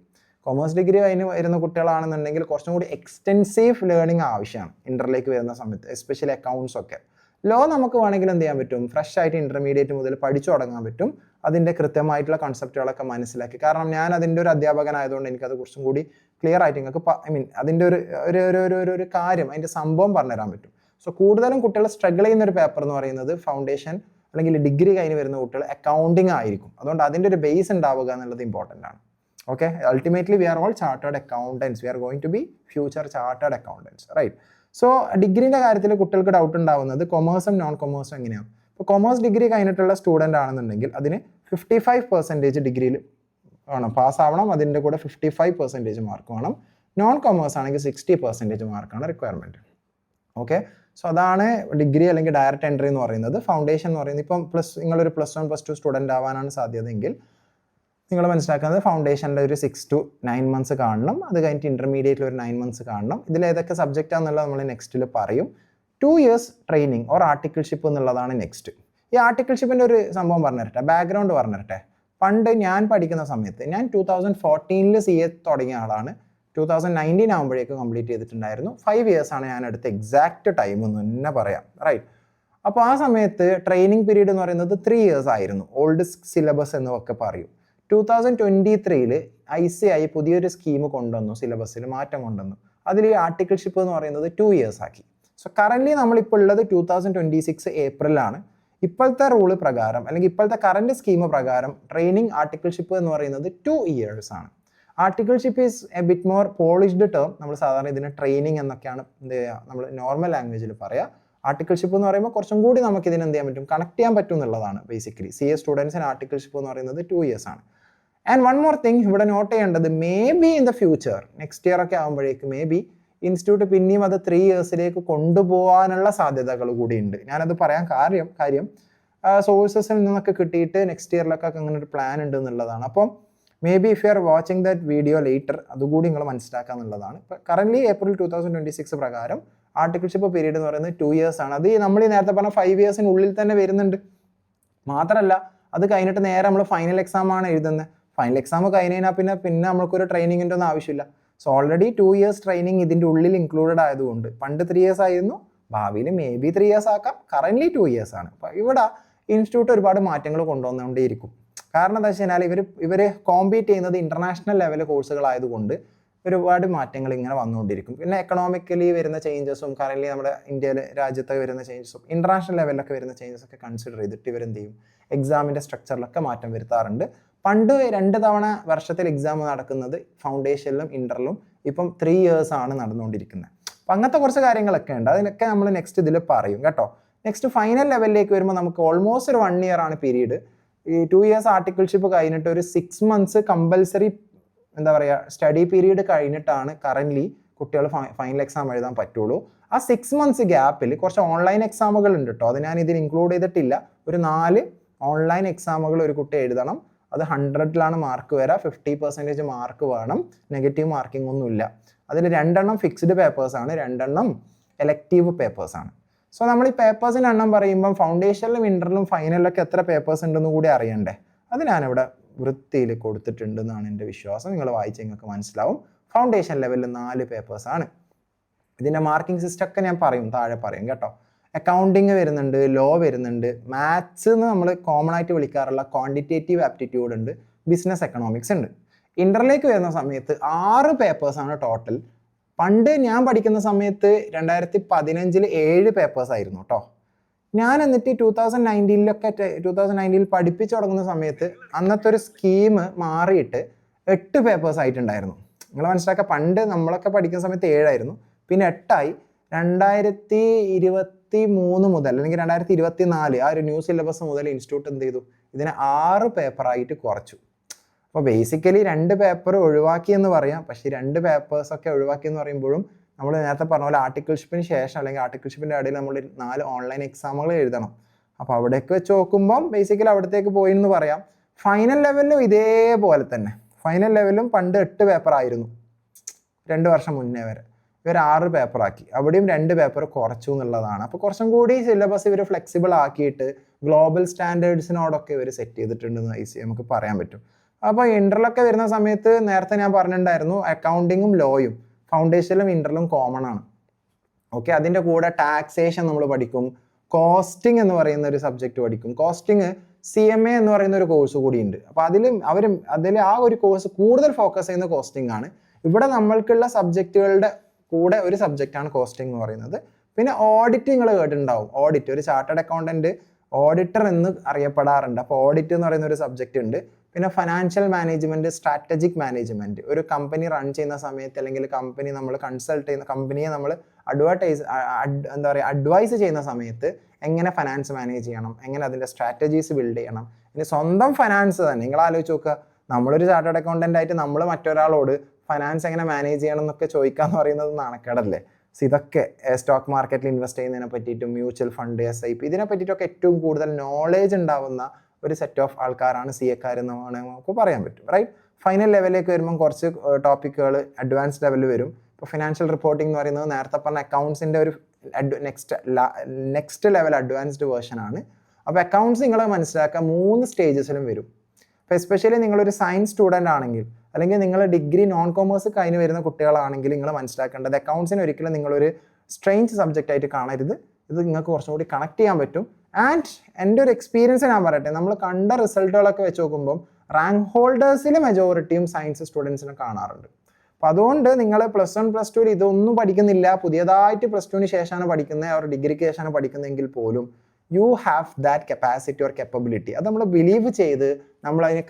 കൊമേഴ്സ് ഡിഗ്രി കഴിഞ്ഞ് വരുന്ന കുട്ടികളാണെന്നുണ്ടെങ്കിൽ കുറച്ചും കൂടി എക്സ്റ്റെൻസീവ് ലേണിംഗ് ആവശ്യമാണ് ഇൻ്ററിലേക്ക് വരുന്ന സമയത്ത്, എസ്പെഷ്യലി അക്കൗണ്ട്സ് ഒക്കെ. ലോ നമുക്ക് വേണമെങ്കിൽ എന്ത് ചെയ്യാൻ പറ്റും, ഫ്രഷ് ആയിട്ട് ഇൻ്റർമീഡിയറ്റ് മുതൽ പഠിച്ചു തുടങ്ങാൻ പറ്റും. അതിൻ്റെ കൃത്യമായിട്ടുള്ള കൺസെപ്റ്റുകളൊക്കെ മനസ്സിലാക്കി. കാരണം ഞാൻ അതിൻ്റെ ഒരു അധ്യാപകനായതുകൊണ്ട് എനിക്കത് കുറച്ചും കൂടി ക്ലിയർ ആയിട്ട് നിങ്ങൾക്ക് അതിൻ്റെ ഒരു കാര്യം, അതിൻ്റെ സംഭവം പറഞ്ഞുതരാൻ പറ്റും. സോ കൂടുതലും കുട്ടികൾ സ്ട്രഗിൾ ചെയ്യുന്ന ഒരു പേപ്പർ എന്ന് പറയുന്നത് ഫൗണ്ടേഷൻ അല്ലെങ്കിൽ ഡിഗ്രി കഴിഞ്ഞ് വരുന്ന കുട്ടികൾ അക്കൗണ്ടിങ് ആയിരിക്കും. അതുകൊണ്ട് അതിൻ്റെ ഒരു ബേസ് ഉണ്ടാവുക എന്നുള്ളത് ഇമ്പോർട്ടൻ്റ് ആണ്. Okay, ultimately we are all chartered accountants, we are going to be future chartered accountants, right? So ഡിഗ്രീൻ്റെ കാര്യത്തിൽ കുട്ടികൾക്ക് ഡൗട്ട് ഉണ്ടാവുന്നത് കൊമേഴ്സും നോൺ കൊമേഴ്സും എങ്ങനെയാണ്. ഇപ്പോൾ കൊമേഴ്സ് ഡിഗ്രി കഴിഞ്ഞിട്ടുള്ള സ്റ്റുഡൻ്റ് ആണെന്നുണ്ടെങ്കിൽ അതിന് 55% ഡിഗ്രിയിൽ വേണം, പാസ്സാവണം. അതിൻ്റെ കൂടെ 55% മാർക്ക് വേണം. നോൺ കൊമേഴ്സ് ആണെങ്കിൽ 60% മാർക്കാണ് റിക്വയർമെൻറ്റ്. ഓക്കെ, സോ അതാണ് ഡിഗ്രി അല്ലെങ്കിൽ ഡയറക്റ്റ് എൻട്രി എന്ന് പറയുന്നത്. ഫൗണ്ടേഷൻ എന്ന് പറയുന്നത് ഇപ്പം നിങ്ങളൊരു +1 +2 സ്റ്റുഡൻ്റ് ആവാനാണ് സാധ്യതയെങ്കിൽ നിങ്ങൾ മനസ്സിലാക്കുന്നത് ഫൗണ്ടേഷനിൽ ഒരു 6 to 9 months കാണണം. അത് കഴിഞ്ഞിട്ട് ഇൻ്റർമീഡിയറ്റിൽ ഒരു 9 months കാണണം. ഇതിൽ ഏതൊക്കെ സബ്ജക്റ്റാണെന്നുള്ളത് നമ്മൾ നെക്സ്റ്റിൽ പറയും. 2 years ട്രെയിനിങ് ഓർ ആർട്ടിക്കിൾഷിപ്പ് എന്നുള്ളതാണ് നെക്സ്റ്റ്. ഈ ആർട്ടിക്കിൾഷിപ്പിൻ്റെ ഒരു സംഭവം പറഞ്ഞിരട്ടെ, ബാക്ക്ഗ്രൗണ്ട് പറഞ്ഞിരട്ടെ. പണ്ട് ഞാൻ പഠിക്കുന്ന സമയത്ത്, ഞാൻ 2014 CA തുടങ്ങിയ ആളാണ്. 2019 ആകുമ്പോഴേക്കും കംപ്ലീറ്റ് ചെയ്തിട്ടുണ്ടായിരുന്നു. 5 years ആണ് ഞാൻ എടുത്ത എക്സാക്റ്റ് ടൈം എന്ന് തന്നെ പറയാം, റൈറ്റ്? അപ്പോൾ ആ സമയത്ത് ട്രെയിനിങ് പീരീഡ് എന്ന് പറയുന്നത് 3 years ആയിരുന്നു. ഓൾഡ് സിലബസ് എന്നൊക്കെ പറയും. 2023 ICI പുതിയൊരു സ്കീം കൊണ്ടുവന്നു, സിലബസിൽ മാറ്റം കൊണ്ടുവന്നു. അതിൽ ഈ ആർട്ടിക്കിൾഷിപ്പ് എന്ന് പറയുന്നത് 2 years ആക്കി. സോ കറൻ്റ്ലി നമ്മളിപ്പോൾ ഉള്ളത് 2026 ഏപ്രിലാണ്. ഇപ്പോഴത്തെ റൂള് പ്രകാരം അല്ലെങ്കിൽ ഇപ്പോഴത്തെ കറണ്ട് സ്കീം പ്രകാരം ട്രെയിനിങ് ആർട്ടിക്കിൾഷിപ്പ് എന്ന് പറയുന്നത് 2 years ആണ്. Articleship is A bit more polished term. നമ്മൾ സാധാരണ ഇതിന് ട്രെയിനിങ് എന്നൊക്കെയാണ് നമ്മൾ നോർമൽ ലാംഗ്വേജിൽ പറയുക. ആർട്ടിക്കിൾഷിപ്പ് എന്ന് പറയുമ്പോൾ കുറച്ചും കൂടി നമുക്ക് ഇതിന് എന്ത് ചെയ്യാൻ പറ്റും, കണക്ട് ചെയ്യാൻ പറ്റും എന്നുള്ളതാണ്. ബേസിക്കലി CA സ്റ്റുഡൻസിന് ആർട്ടിക്കിൾഷിപ്പ് എന്ന് പറയുന്നത് 2 years ആണ്. ആൻഡ് വൺ മോർ തിങ് ഇവിടെ നോട്ട് ചെയ്യേണ്ടത്, may be in the future next year ഒക്കെ ആകുമ്പോഴേക്ക് മേ ബി ഇൻസ്റ്റിറ്റ്യൂട്ട് പിന്നെയും അത് 3 yearsലേക്ക് കൊണ്ടുപോകാനുള്ള സാധ്യതകൾ കൂടിയുണ്ട്. ഞാനത് പറയാൻ കാര്യം സോഴ്സസിൽ നിന്നൊക്കെ കിട്ടിയിട്ട് നെക്സ്റ്റ് ഇയറിലൊക്കെ അങ്ങനെ ഒരു പ്ലാൻ ഉണ്ട് എന്നുള്ളതാണ്. അപ്പം may be if you are watching that video later അതുകൂടി നിങ്ങൾ മനസ്സിലാക്കുക എന്നുള്ളതാണ്. ഇപ്പം കറൻ്റ്ലി ഏപ്രിൽ 2026 പ്രകാരം ആർട്ടിക്കിൾഷിപ്പ് പീരീഡ് എന്ന് പറയുന്നത് 2 years ആണ്. അത് നമ്മൾ ഈ നേരത്തെ പറഞ്ഞ 5 yearsനുള്ളിൽ തന്നെ വരുന്നുണ്ട്. മാത്രമല്ല അത് കഴിഞ്ഞിട്ട് നേരെ നമ്മൾ ഫൈനൽ എക്സാം ആണ് എഴുതുന്നത്. ഫൈനൽ എക്സാം കഴിഞ്ഞ് കഴിഞ്ഞാൽ പിന്നെ നമുക്കൊരു ട്രെയിനിങ്ങിൻ്റെ ഒന്നും ആവശ്യമില്ല. സോ ഓൾറെഡി 2 years ട്രെയിനിങ് ഇതിൻ്റെ ഉള്ളിൽ ഇൻക്ലൂഡഡ് ആയതുകൊണ്ട്, പണ്ട് 3 years ആയിരുന്നു, ഭാവിയിൽ മേ ബി 3 years ആക്കാം. കറൻ്റ്ലി 2 years ആണ്. അപ്പോൾ ഇവിടെ ഇൻസ്റ്റിറ്റ്യൂട്ട് ഒരുപാട് മാറ്റങ്ങൾ കൊണ്ടുവന്നുകൊണ്ടേയിരിക്കും. കാരണം എന്താ വെച്ച് കഴിഞ്ഞാൽ ഇവർ കോമ്പീറ്റ് ചെയ്യുന്നത് ഇൻ്റർനാഷണൽ ലെവൽ കോഴ്സുകളായതുകൊണ്ട് ഒരുപാട് മാറ്റങ്ങൾ ഇങ്ങനെ വന്നുകൊണ്ടിരിക്കും. പിന്നെ എക്കണോമിക്കലി വരുന്ന ചേഞ്ചസും കറൻ്റ്ലി നമ്മുടെ ഇന്ത്യയിലെ രാജ്യത്തൊക്കെ വരുന്ന ചേഞ്ചസും ഇന്റർനാഷണൽ ലെവലിലൊക്കെ വരുന്ന ചേഞ്ചസ് ഒക്കെ കൺസിഡർ ചെയ്തിട്ട് ഇവരെന്ത് ചെയ്യും, എക്സാമിൻ്റെ സ്ട്രക്ചറിലൊക്കെ മാറ്റം വരുത്താറുണ്ട്. പണ്ട് 2 തവണ വർഷത്തിൽ എക്സാം നടക്കുന്നത് ഫൗണ്ടേഷനിലും ഇൻ്ററിലും, ഇപ്പം 3 years ആണ് നടന്നുകൊണ്ടിരിക്കുന്നത്. അപ്പം അങ്ങനത്തെ കുറച്ച് കാര്യങ്ങളൊക്കെ ഉണ്ട്. അതിനൊക്കെ നമ്മൾ നെക്സ്റ്റ് ഇതിൽ പറയും കേട്ടോ. നെക്സ്റ്റ് ഫൈനൽ ലെവലിലേക്ക് വരുമ്പോൾ നമുക്ക് ഓൾമോസ്റ്റ് ഒരു 1 year ആണ് പീരീഡ്. ഈ 2 years ആർട്ടിക്കിൾഷിപ്പ് കഴിഞ്ഞിട്ട് ഒരു 6 months കമ്പൽസറി എന്താ പറയുക സ്റ്റഡി പീരീഡ് കഴിഞ്ഞിട്ടാണ് കറൻ്റ്ലി കുട്ടികൾ ഫൈനൽ എക്സാം എഴുതാൻ പറ്റുള്ളൂ. ആ 6 months ഗ്യാപ്പിൽ കുറച്ച് ഓൺലൈൻ എക്സാമുകൾ ഉണ്ട് കേട്ടോ. അത് ഞാൻ ഇതിൽ ഇൻക്ലൂഡ് ചെയ്തിട്ടില്ല. ഒരു 4 ഓൺലൈൻ എക്സാമുകൾ ഒരു കുട്ടി എഴുതണം. അത് 100ലാണ് മാർക്ക് വരിക. 50% മാർക്ക് വേണം. നെഗറ്റീവ് മാർക്കിംഗ് ഒന്നുമില്ല. അതിൽ 2 ഫിക്സ്ഡ് പേപ്പേഴ്സാണ്, 2 എലക്റ്റീവ് പേപ്പേഴ്സാണ്. സോ നമ്മൾ ഈ പേപ്പേഴ്സിൻ്റെ എണ്ണം പറയുമ്പം ഫൗണ്ടേഷനിലും ഇൻ്ററിലും ഫൈനലിലൊക്കെ എത്ര പേപ്പേഴ്സ് ഉണ്ടെന്ന് കൂടി അറിയണ്ടേ. അത് ഞാനിവിടെ വൃത്തിയിൽ കൊടുത്തിട്ടുണ്ടെന്നാണ് എൻ്റെ വിശ്വാസം. നിങ്ങൾ വായിച്ച് നിങ്ങൾക്ക് മനസ്സിലാവും. ഫൗണ്ടേഷൻ ലെവലിൽ 4 പേപ്പേഴ്സാണ്. ഇതിൻ്റെ മാർക്കിംഗ് സിസ്റ്റം ഒക്കെ ഞാൻ പറയും, താഴെ പറയും കേട്ടോ. അക്കൗണ്ടിങ് വരുന്നുണ്ട്, ലോ വരുന്നുണ്ട്, മാത്സ് എന്ന് നമ്മൾ കോമൺ ആയിട്ട് വിളിക്കാറുള്ള ക്വാണ്ടിറ്റേറ്റീവ് ആപ്റ്റിറ്റ്യൂഡ് ഉണ്ട്, ബിസിനസ് എക്കണോമിക്സ് ഉണ്ട്. ഇൻ്ററിലേക്ക് വരുന്ന സമയത്ത് 6 പേപ്പേഴ്സാണ് ടോട്ടൽ. പണ്ട് ഞാൻ പഠിക്കുന്ന സമയത്ത് 2015 7 പേപ്പേഴ്സ് ആയിരുന്നു കേട്ടോ. ഞാൻ എന്നിട്ട് 2019 പഠിപ്പിച്ചു തുടങ്ങുന്ന സമയത്ത് അന്നത്തെ ഒരു സ്കീം മാറിയിട്ട് 8 പേപ്പേഴ്സ് ആയിട്ടുണ്ടായിരുന്നു. നിങ്ങൾ മനസ്സിലാക്കുക, പണ്ട് നമ്മളൊക്കെ പഠിക്കുന്ന സമയത്ത് 7 ആയിരുന്നു, പിന്നെ 8 ആയി. 2023 മുതൽ അല്ലെങ്കിൽ 2024 ആ ഒരു ന്യൂ സിലബസ് മുതൽ ഇൻസ്റ്റിറ്റ്യൂട്ട് എന്ത് ചെയ്തു, ഇതിനെ 6 പേപ്പറായിട്ട് കുറച്ചു. അപ്പോൾ ബേസിക്കലി 2 പേപ്പർ ഒഴിവാക്കി എന്ന് പറയാം. പക്ഷേ 2 പേപ്പേഴ്സൊക്കെ ഒഴിവാക്കി എന്ന് പറയുമ്പോഴും നമ്മൾ നേരത്തെ പറഞ്ഞ പോലെ ആർട്ടിക്കിൾഷിപ്പിന് ശേഷം അല്ലെങ്കിൽ ആർട്ടിക്കിൾഷിപ്പിൻ്റെ ഇടയിൽ നമ്മൾ 4 ഓൺലൈൻ എക്സാമുകൾ എഴുതണം. അപ്പോൾ അവിടേക്ക് വെച്ച് നോക്കുമ്പം ബേസിക്കലി അവിടത്തേക്ക് പോയി എന്ന് പറയാം. ഫൈനൽ ലെവലിലും ഇതേപോലെ തന്നെ. ഫൈനൽ ലെവലിലും പണ്ട് 8 പേപ്പറായിരുന്നു 2 വർഷം മുന്നേ വരെ. ഇവർ 6 പേപ്പറാക്കി. അവിടെയും 2 പേപ്പർ കുറച്ചു എന്നുള്ളതാണ്. അപ്പോൾ കുറച്ചും കൂടി സിലബസ് ഇവർ ഫ്ലെക്സിബിൾ ആക്കിയിട്ട് ഗ്ലോബൽ സ്റ്റാൻഡേർഡ്സിനോടൊക്കെ ഇവർ സെറ്റ് ചെയ്തിട്ടുണ്ടെന്ന് നമുക്ക് പറയാൻ പറ്റും. അപ്പോൾ ഇൻ്ററിലൊക്കെ വരുന്ന സമയത്ത് നേരത്തെ ഞാൻ പറഞ്ഞിട്ടുണ്ടായിരുന്നു, അക്കൗണ്ടിങ്ങും ലോയും ഫൗണ്ടേഷനിലും ഇൻ്ററിലും കോമൺ ആണ്. ഓക്കെ, അതിൻ്റെ കൂടെ ടാക്സേഷൻ നമ്മൾ പഠിക്കും, കോസ്റ്റിംഗ് എന്ന് പറയുന്ന ഒരു സബ്ജക്റ്റ് പഠിക്കും. കോസ്റ്റിംഗ് CMA എന്ന് പറയുന്ന ഒരു കോഴ്സ് കൂടിയുണ്ട്. അപ്പോൾ അതിൽ ആ ഒരു കോഴ്സ് കൂടുതൽ ഫോക്കസ് ചെയ്യുന്ന കോസ്റ്റിംഗ് ആണ്. ഇവിടെ നമ്മൾക്കുള്ള സബ്ജക്റ്റുകളുടെ കൂടെ ഒരു സബ്ജക്റ്റാണ് കോസ്റ്റിംഗ് എന്ന് പറയുന്നത്. പിന്നെ ഓഡിറ്റ് നിങ്ങൾ കേട്ടിട്ടുണ്ടാവും. ഓഡിറ്റ്, ഒരു ചാർട്ടേഡ് അക്കൗണ്ടന്റ് ഓഡിറ്റർ എന്ന് അറിയപ്പെടാറുണ്ട്. അപ്പോൾ ഓഡിറ്റ് എന്ന് പറയുന്ന ഒരു സബ്ജക്റ്റ് ഉണ്ട്. പിന്നെ ഫിനാൻഷ്യൽ മാനേജ്മെൻറ്റ്, സ്ട്രാറ്റജിക് മാനേജ്മെൻറ്റ്. ഒരു കമ്പനി റൺ ചെയ്യുന്ന സമയത്ത് അല്ലെങ്കിൽ കമ്പനി നമ്മൾ കൺസൾട്ട് ചെയ്യുന്ന, കമ്പനിയെ നമ്മൾ അഡ്വൈസ് ചെയ്യുന്ന സമയത്ത് എങ്ങനെ ഫിനാൻസ് മാനേജ് ചെയ്യണം, എങ്ങനെ അതിൻ്റെ സ്ട്രാറ്റജീസ് ബിൽഡ് ചെയ്യണം. ഇനി സ്വന്തം ഫിനാൻസ് തന്നെ നിങ്ങൾ ആലോചിച്ച് നോക്കുക, നമ്മളൊരു ചാർട്ടേഡ് അക്കൗണ്ടൻ്റ് ആയിട്ട് നമ്മൾ മറ്റൊരാളോട് ഫിനാൻസ് എങ്ങനെ മാനേജ് ചെയ്യണം എന്നൊക്കെ ചോദിക്കാന്ന് പറയുന്നത് നാണക്കേടല്ലേ. ഇതൊക്കെ സ്റ്റോക്ക് മാർക്കറ്റിൽ ഇൻവെസ്റ്റ് ചെയ്യുന്നതിനെ പറ്റിയിട്ടും മ്യൂച്വൽ ഫണ്ട്, SIP ഇതിനെ പറ്റിയിട്ടൊക്കെ ഏറ്റവും കൂടുതൽ നോളേജ് ഉണ്ടാവുന്ന ഒരു സെറ്റ് ഓഫ് ആൾക്കാരാണ് CA എന്ന് നമുക്ക് പറയാൻ പറ്റും, റൈറ്റ്. ഫൈനൽ ലെവലിലേക്ക് വരുമ്പോൾ കുറച്ച് ടോപ്പിക്കുകൾ അഡ്വാൻസ് ലെവലിൽ വരും. ഇപ്പോൾ ഫിനാൻഷ്യൽ റിപ്പോർട്ടിംഗ് എന്ന് പറയുന്നത് നേരത്തെ പറഞ്ഞ അക്കൗണ്ട്സിൻ്റെ ഒരു നെക്സ്റ്റ് ലെവൽ അഡ്വാൻസ്ഡ് വേർഷൻ ആണ്. അപ്പോൾ അക്കൗണ്ട്സ് നിങ്ങൾ മനസ്സിലാക്കുക 3 സ്റ്റേജസിലും വരും. അപ്പോൾ എസ്പെഷ്യലി നിങ്ങളൊരു സയൻസ് സ്റ്റുഡൻ്റ് ആണെങ്കിൽ അല്ലെങ്കിൽ നിങ്ങൾ ഡിഗ്രി നോൺ കോമേഴ്സ് കഴിഞ്ഞ് വരുന്ന കുട്ടികളാണെങ്കിൽ നിങ്ങൾ മനസ്സിലാക്കേണ്ടത് അക്കൗണ്ട്സിന് ഒരിക്കലും നിങ്ങളൊരു സ്ട്രെയിഞ്ച് സബ്ജക്റ്റ് ആയിട്ട് കാണരുത്. ഇത് നിങ്ങൾക്ക് കുറച്ചും കൂടി കണക്ട് ചെയ്യാൻ പറ്റും. ആൻഡ് എൻ്റെ ഒരു എക്സ്പീരിയൻസ് ഞാൻ പറയട്ടെ, നമ്മൾ കണ്ട റിസൾട്ടുകളൊക്കെ വെച്ച് നോക്കുമ്പോൾ റാങ്ക് ഹോൾഡേഴ്സിൽ മെജോറിറ്റിയും സയൻസ് സ്റ്റുഡൻസിനെ കാണാറുണ്ട്. അപ്പോൾ അതുകൊണ്ട് നിങ്ങൾ +1 +2 ഇതൊന്നും പഠിക്കുന്നില്ല, പുതിയതായിട്ട് +2 ശേഷമാണ് പഠിക്കുന്നത്, അവർ ഡിഗ്രിക്ക് ശേഷമാണ് പഠിക്കുന്നതെങ്കിൽ പോലും you have that capacity or capability. അത് നമ്മൾ ബിലീവ് ചെയ്ത് നമ്മളതിനെ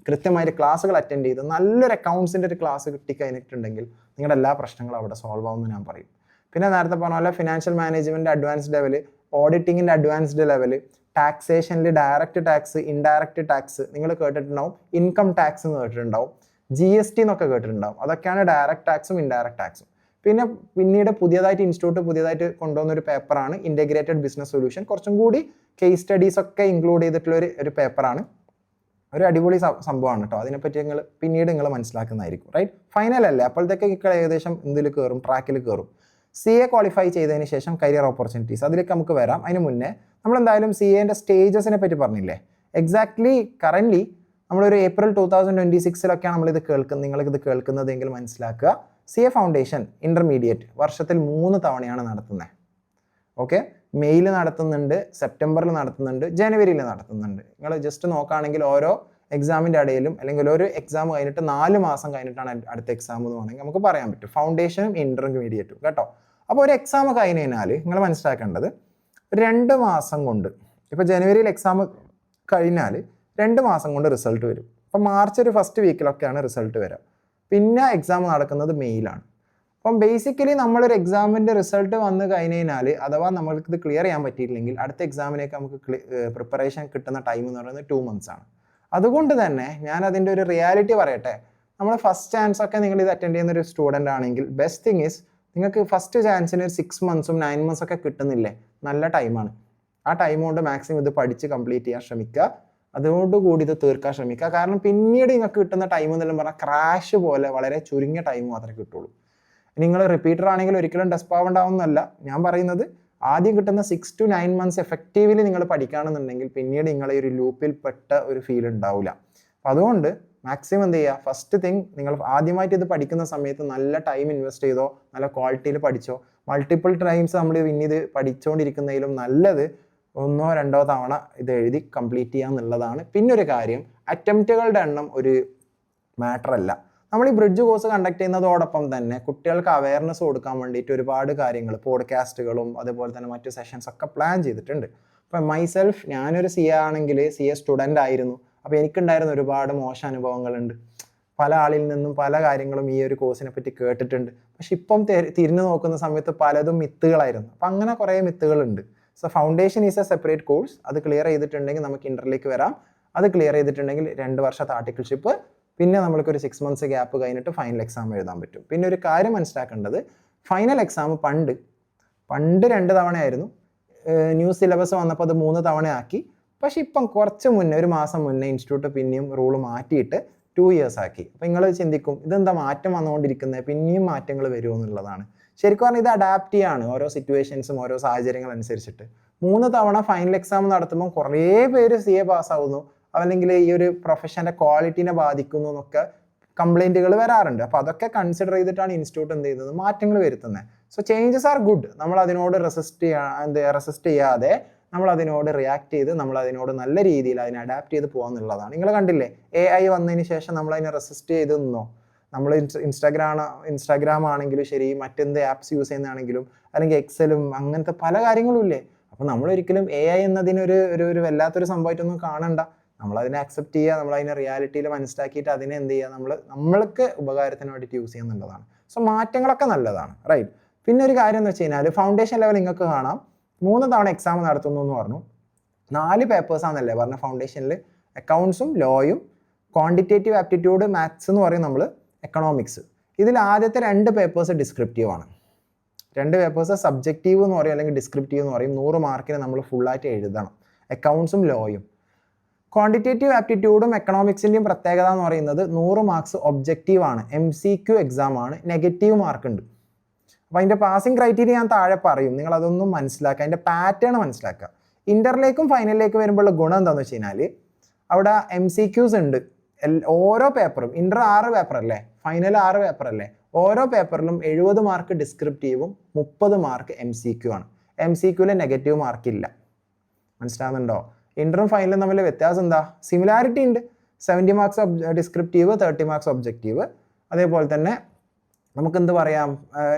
കൃത്യമായിട്ട് ക്ലാസ്സുകൾ അറ്റൻഡ് ചെയ്ത് നല്ലൊരു അക്കൗണ്ട്സിൻ്റെ ഒരു ക്ലാസ് കിട്ടിക്കഴിഞ്ഞിട്ടുണ്ടെങ്കിൽ നിങ്ങളുടെ എല്ലാ പ്രശ്നങ്ങളും അവിടെ സോൾവ് ആവുമെന്ന് ഞാൻ പറയും. പിന്നെ നേരത്തെ പറഞ്ഞ പോലെ ഫിനാൻഷ്യൽ മാനേജ്മെൻറ്റ് അഡ്വാൻസ്ഡ് ലെവല്, ഓഡിറ്റിങ്ങിൻ്റെ അഡ്വാൻസ്ഡ് ലെവല്, ടാക്സേഷനിൽ ഡയറക്റ്റ് ടാക്സ്, ഇൻഡയറക്റ്റ് ടാക്സ് നിങ്ങൾ കേട്ടിട്ടുണ്ടാവും, ഇൻകം ടാക്സ് എന്ന് കേട്ടിട്ടുണ്ടാവും, GST എന്നൊക്കെ കേട്ടിട്ടുണ്ടാവും. അതൊക്കെയാണ് ഡയറക്റ്റ് ടാക്സും ഇൻഡയറക്റ്റ് ടാക്സും. പിന്നെ പിന്നീട് പുതിയതായിട്ട് കൊണ്ടുവന്ന ഒരു പേപ്പറാണ് ഇൻറ്റഗ്രേറ്റഡ് ബിസിനസ് സൊല്യൂഷൻ. കുറച്ചും കൂടി കേസ് സ്റ്റഡീസ് ഒക്കെ ഇൻക്ലൂഡ് ചെയ്തിട്ടുള്ള ഒരു പേപ്പറാണ്. ഒരു അടിപൊളി സംഭവമാണ് കേട്ടോ. അതിനെപ്പറ്റി പിന്നീട് നിങ്ങൾ മനസ്സിലാക്കുന്നതായിരിക്കും, റൈറ്റ്. ഫൈനൽ അല്ലേ, അപ്പോഴത്തേക്ക് ഏകദേശം ഇതിൽ കയറും, ട്രാക്കിൽ കയറും. CA ക്വാളിഫൈ ചെയ്തതിന് ശേഷം കരിയർ ഓപ്പർച്യൂണിറ്റീസ്, അതിലേക്ക് നമുക്ക് വരാം. അതിന് മുന്നേ നമ്മളെന്തായാലും CAൻ്റെ സ്റ്റേജസിനെ പറ്റി പറഞ്ഞില്ലേ. എക്സാക്ട്ലി കറൻ്റ്ലി നമ്മളൊരു April 2026 നമ്മളിത് നിങ്ങളിത് കേൾക്കുന്നതെങ്കിൽ മനസ്സിലാക്കുക, CA ഫൗണ്ടേഷൻ ഇൻ്റർമീഡിയറ്റ് വർഷത്തിൽ 3 തവണയാണ് നടത്തുന്നത്. ഓക്കെ, മെയ്യിൽ നടത്തുന്നുണ്ട്, സെപ്റ്റംബറിൽ നടത്തുന്നുണ്ട്, ജനുവരിയിൽ നടത്തുന്നുണ്ട്. നിങ്ങൾ ജസ്റ്റ് നോക്കുകയാണെങ്കിൽ ഓരോ എക്സാമിൻ്റെ ഇടയിലും അല്ലെങ്കിൽ ഒരു എക്സാം കഴിഞ്ഞിട്ട് 4 മാസം കഴിഞ്ഞിട്ടാണ് അടുത്ത എക്സാം എന്ന് വേണമെങ്കിൽ നമുക്ക് പറയാൻ പറ്റും, ഫൗണ്ടേഷനും ഇൻ്റർമീഡിയറ്റും കേട്ടോ. അപ്പോൾ ഒരു എക്സാം കഴിഞ്ഞ് കഴിഞ്ഞാൽ നിങ്ങൾ മനസ്സിലാക്കേണ്ടത് 2 മാസം കൊണ്ട്, ഇപ്പോൾ ജനുവരിയിൽ എക്സാം കഴിഞ്ഞാൽ 2 മാസം കൊണ്ട് റിസൾട്ട് വരും. അപ്പോൾ മാർച്ച് ഒരു ഫസ്റ്റ് വീക്കിലൊക്കെയാണ് റിസൾട്ട് വരിക. പിന്നെ എക്സാം നടക്കുന്നത് മെയ്യിലാണ്. അപ്പം ബേസിക്കലി നമ്മളൊരു എക്സാമിൻ്റെ റിസൾട്ട് വന്ന് കഴിഞ്ഞ് കഴിഞ്ഞാൽ അഥവാ നമ്മൾക്കിത് ക്ലിയർ ചെയ്യാൻ പറ്റിയില്ലെങ്കിൽ അടുത്ത എക്സാമിനേക്ക് നമുക്ക് പ്രിപ്പറേഷൻ കിട്ടുന്ന ടൈം എന്ന് പറയുന്നത് 2 months ആണ്. അതുകൊണ്ട് തന്നെ ഞാൻ അതിൻ്റെ ഒരു റിയാലിറ്റി പറയട്ടെ, നമ്മൾ ഫസ്റ്റ് ചാൻസ് ഒക്കെ നിങ്ങൾ ഇത് അറ്റൻഡ് ചെയ്യുന്ന ഒരു സ്റ്റുഡൻ്റ് ആണെങ്കിൽ ബെസ്റ്റ് തിങ് ഈസ് നിങ്ങൾക്ക് ഫസ്റ്റ് ചാൻസിന് 6 months 9 months ഒക്കെ കിട്ടുന്നില്ലേ, നല്ല ടൈമാണ്. ആ ടൈം കൊണ്ട് മാക്സിമം ഇത് പഠിച്ച് കംപ്ലീറ്റ് ചെയ്യാൻ ശ്രമിക്കുക, അതോടുകൂടി ഇത് തീർക്കാൻ ശ്രമിക്കുക. കാരണം പിന്നീട് നിങ്ങൾക്ക് കിട്ടുന്ന ടൈം എന്നെല്ലാം പറഞ്ഞാൽ ക്രാഷ് പോലെ വളരെ ചുരുങ്ങിയ ടൈം മാത്രമേ കിട്ടുള്ളൂ. നിങ്ങൾ റിപ്പീറ്റർ ആണെങ്കിൽ ഒരിക്കലും ഡെസ്പാവുണ്ടാവുന്നതല്ല ഞാൻ പറയുന്നത്. ആദ്യം കിട്ടുന്ന 6 to 9 months എഫക്റ്റീവ്ലി നിങ്ങൾ പഠിക്കുകയാണെന്നുണ്ടെങ്കിൽ പിന്നീട് നിങ്ങളെ ഒരു ലൂപ്പിൽ പെട്ട ഒരു ഫീൽ ഉണ്ടാവില്ല. അപ്പോൾ അതുകൊണ്ട് മാക്സിമം എന്ത് ചെയ്യുക, ഫസ്റ്റ് തിങ് നിങ്ങൾ ആദ്യമായിട്ട് ഇത് പഠിക്കുന്ന സമയത്ത് നല്ല ടൈം ഇൻവെസ്റ്റ് ചെയ്തോ, നല്ല ക്വാളിറ്റിയിൽ പഠിച്ചോ. മൾട്ടിപ്പിൾ ടൈംസ് നമ്മൾ പിന്നെ ഇത് പഠിച്ചുകൊണ്ടിരിക്കുന്നതിലും നല്ലത് 1-2 തവണ ഇത് എഴുതി കംപ്ലീറ്റ് ചെയ്യുക എന്നുള്ളതാണ്. പിന്നെ ഒരു കാര്യം, അറ്റംപ്റ്റുകളുടെ എണ്ണം ഒരു മാറ്റർ അല്ല. നമ്മൾ ഈ ബ്രിഡ്ജ് കോഴ്സ് കണ്ടക്ട് ചെയ്യുന്നതോടൊപ്പം തന്നെ കുട്ടികൾക്ക് അവയർനെസ് കൊടുക്കാൻ വേണ്ടിയിട്ട് ഒരുപാട് കാര്യങ്ങൾ, പോഡ്കാസ്റ്റുകളും അതുപോലെ തന്നെ മറ്റു സെഷൻസ് ഒക്കെ പ്ലാൻ ചെയ്തിട്ടുണ്ട്. ഇപ്പം മൈസെൽഫ്, ഞാനൊരു സി എ ആണെങ്കിൽ സി എ സ്റ്റുഡൻ്റ് ആയിരുന്നു. അപ്പോൾ എനിക്കുണ്ടായിരുന്ന ഒരുപാട് മോശം അനുഭവങ്ങളുണ്ട്. പല ആളിൽ നിന്നും പല കാര്യങ്ങളും ഈ ഒരു കോഴ്സിനെ പറ്റി കേട്ടിട്ടുണ്ട്. പക്ഷെ ഇപ്പം തിരിഞ്ഞു നോക്കുന്ന സമയത്ത് പലതും മിത്തുകളായിരുന്നു. അപ്പം അങ്ങനെ കുറേ മിത്തുകളുണ്ട്. So foundation is a separate course. അത് ക്ലിയർ ചെയ്തിട്ടുണ്ടെങ്കിൽ നമുക്ക് ഇൻ്ററിലേക്ക് വരാം. അത് ക്ലിയർ ചെയ്തിട്ടുണ്ടെങ്കിൽ 2 വർഷത്തെ ആർട്ടിക്കിൾഷിപ്പ്, പിന്നെ നമ്മൾക്കൊരു 6 മന്ത്സ് ഗ്യാപ്പ് കഴിഞ്ഞിട്ട് ഫൈനൽ എക്സാം എഴുതാൻ പറ്റും. പിന്നെ ഒരു കാര്യം മനസ്സിലാക്കേണ്ടത്, ഫൈനൽ എക്സാം പണ്ട് 2 തവണയായിരുന്നു. ന്യൂ സിലബസ് വന്നപ്പോൾ അത് 3 തവണയാക്കി. പക്ഷെ ഇപ്പം കുറച്ച് മുന്നേ, ഒരു മാസം മുന്നേ ഇൻസ്റ്റിറ്റ്യൂട്ട് പിന്നെയും റൂൾ മാറ്റിയിട്ട് 2 ഇയേഴ്സ് ആക്കി. അപ്പോൾ നിങ്ങൾ ചിന്തിക്കും, ഇതെന്താ മാറ്റം വന്നുകൊണ്ടിരിക്കുന്നത്, പിന്നെയും മാറ്റങ്ങൾ വരുമോ എന്നുള്ളതാണ്. ശരിക്കും പറഞ്ഞാൽ ഇത് അഡാപ്റ്റ് ചെയ്യാണ് ഓരോ സിറ്റുവേഷൻസും ഓരോ സാഹചര്യങ്ങൾ അനുസരിച്ചിട്ട്. 3 തവണ ഫൈനൽ എക്സാം നടത്തുമ്പോൾ കുറേ പേര് സി എ പാസ്സാവുന്നു, അല്ലെങ്കിൽ ഈ ഒരു പ്രൊഫഷൻ്റെ ക്വാളിറ്റിനെ ബാധിക്കുന്നു എന്നൊക്കെ കംപ്ലൈൻറ്റുകൾ വരാറുണ്ട്. അപ്പോൾ അതൊക്കെ കൺസിഡർ ചെയ്തിട്ടാണ് ഇൻസ്റ്റിറ്റ്യൂട്ട് എന്ത് ചെയ്യുന്നത്, മാറ്റങ്ങൾ വരുത്തുന്നത്. So changes are good. നമ്മൾ അതിനോട് റെസിസ്റ്റ് ചെയ്യാതെ നമ്മൾ അതിനോട് റിയാക്ട് ചെയ്ത് നമ്മൾ അതിനോട് നല്ല രീതിയിൽ അതിനെ അഡാപ്റ്റ് ചെയ്ത് പോകാന്നുള്ളതാണ്. നിങ്ങൾ കണ്ടില്ലേ, AI വന്നതിന് ശേഷം നമ്മൾ അതിനെ റെസിസ്റ്റ് ചെയ്ത് നിന്നോ? നമ്മൾ ഇൻസ്റ്റാഗ്രാം ആണെങ്കിലും ശരി, മറ്റെന്ത് ആപ്സ് യൂസ് ചെയ്യുന്നതാണെങ്കിലും, അല്ലെങ്കിൽ എക്സലും, അങ്ങനത്തെ പല കാര്യങ്ങളും ഇല്ലേ. അപ്പോൾ നമ്മളൊരിക്കലും AI എന്നതിനൊരു ഒരു വല്ലാത്തൊരു സംഭവമായിട്ടൊന്നും കാണണ്ട. നമ്മളതിനെ അക്സെപ്റ്റ് ചെയ്യുക, നമ്മളതിനെ റിയാലിറ്റിയിൽ മനസ്സിലാക്കിയിട്ട് അതിനെ എന്ത് ചെയ്യുക, നമ്മൾക്ക് ഉപകാരത്തിന് വേണ്ടിയിട്ട് യൂസ് ചെയ്യുന്നുള്ളതാണ്. സോ മാറ്റങ്ങളൊക്കെ നല്ലതാണ്, റൈറ്റ്. പിന്നെ ഒരു കാര്യം എന്ന് വെച്ച് കഴിഞ്ഞാൽ, ഫൗണ്ടേഷൻ ലെവൽ നിങ്ങൾക്ക് കാണാം 3 തവണ എക്സാം നടത്തുന്നു എന്ന് പറഞ്ഞു. 4 പേപ്പേഴ്സാണെന്നല്ലേ പറഞ്ഞ ഫൗണ്ടേഷനിൽ, അക്കൗണ്ട്സും ലോയും ക്വാണ്ടിറ്റേറ്റീവ് ആപ്റ്റിറ്റ്യൂഡ് മാത്സ് എന്ന് പറയും നമ്മൾ, എക്കണോമിക്സ്. ഇതിൽ ആദ്യത്തെ 2 പേപ്പേഴ്സ് ഡിസ്ക്രിപ്റ്റീവ് ആണ്. 2 പേപ്പേഴ്സ് സബ്ജക്റ്റീവ് എന്ന് പറയും, അല്ലെങ്കിൽ ഡിസ്ക്രിപ്റ്റീവ് എന്ന് പറയും. 100 മാർക്കിന് നമ്മൾ ഫുള്ളായിട്ട് എഴുതണം, അക്കൗണ്ട്സും ലോയും. ക്വാണ്ടിറ്റേറ്റീവ് ആപ്റ്റിറ്റ്യൂഡും എക്കണോമിക്സിൻ്റെയും പ്രത്യേകത എന്ന് പറയുന്നത് 100 മാർക്സ് ഒബ്ജക്റ്റീവ് ആണ്, MCQ എക്സാം ആണ്, നെഗറ്റീവ് മാർക്ക് ഉണ്ട്. അപ്പോൾ അതിൻ്റെ പാസിംഗ് ക്രൈറ്റീരിയ ഞാൻ താഴെ പറയും, നിങ്ങൾ അതൊന്നും മനസ്സിലാക്കുക, അതിൻ്റെ പാറ്റേൺ മനസ്സിലാക്കുക. ഇൻ്ററിലേക്കും ഫൈനലിലേക്കും വരുമ്പോഴുള്ള ഗുണം എന്താണെന്ന് വെച്ച് കഴിഞ്ഞാൽ, അവിടെ MCQs ഉണ്ട് ഓരോ പേപ്പറും. ഇൻ്റർ 6 പേപ്പർ അല്ലേ, ഫൈനൽ 6 പേപ്പർ അല്ലേ, ഓരോ പേപ്പറിലും 70 മാർക്ക് ഡിസ്ക്രിപ്റ്റീവും 30 മാർക്ക് MCQ ആണ്. MCQയിൽ നെഗറ്റീവ് മാർക്കില്ല. മനസ്സിലാകുന്നുണ്ടോ? ഇൻ്ററും ഫൈനലും തമ്മിൽ വ്യത്യാസം എന്താ? സിമിലാരിറ്റി ഉണ്ട്. 70 മാർക്സ് ഡിസ്ക്രിപ്റ്റീവ്, 30 മാർക്സ് ഒബ്ജക്റ്റീവ്. അതേപോലെ തന്നെ നമുക്ക് എന്ത് പറയാം,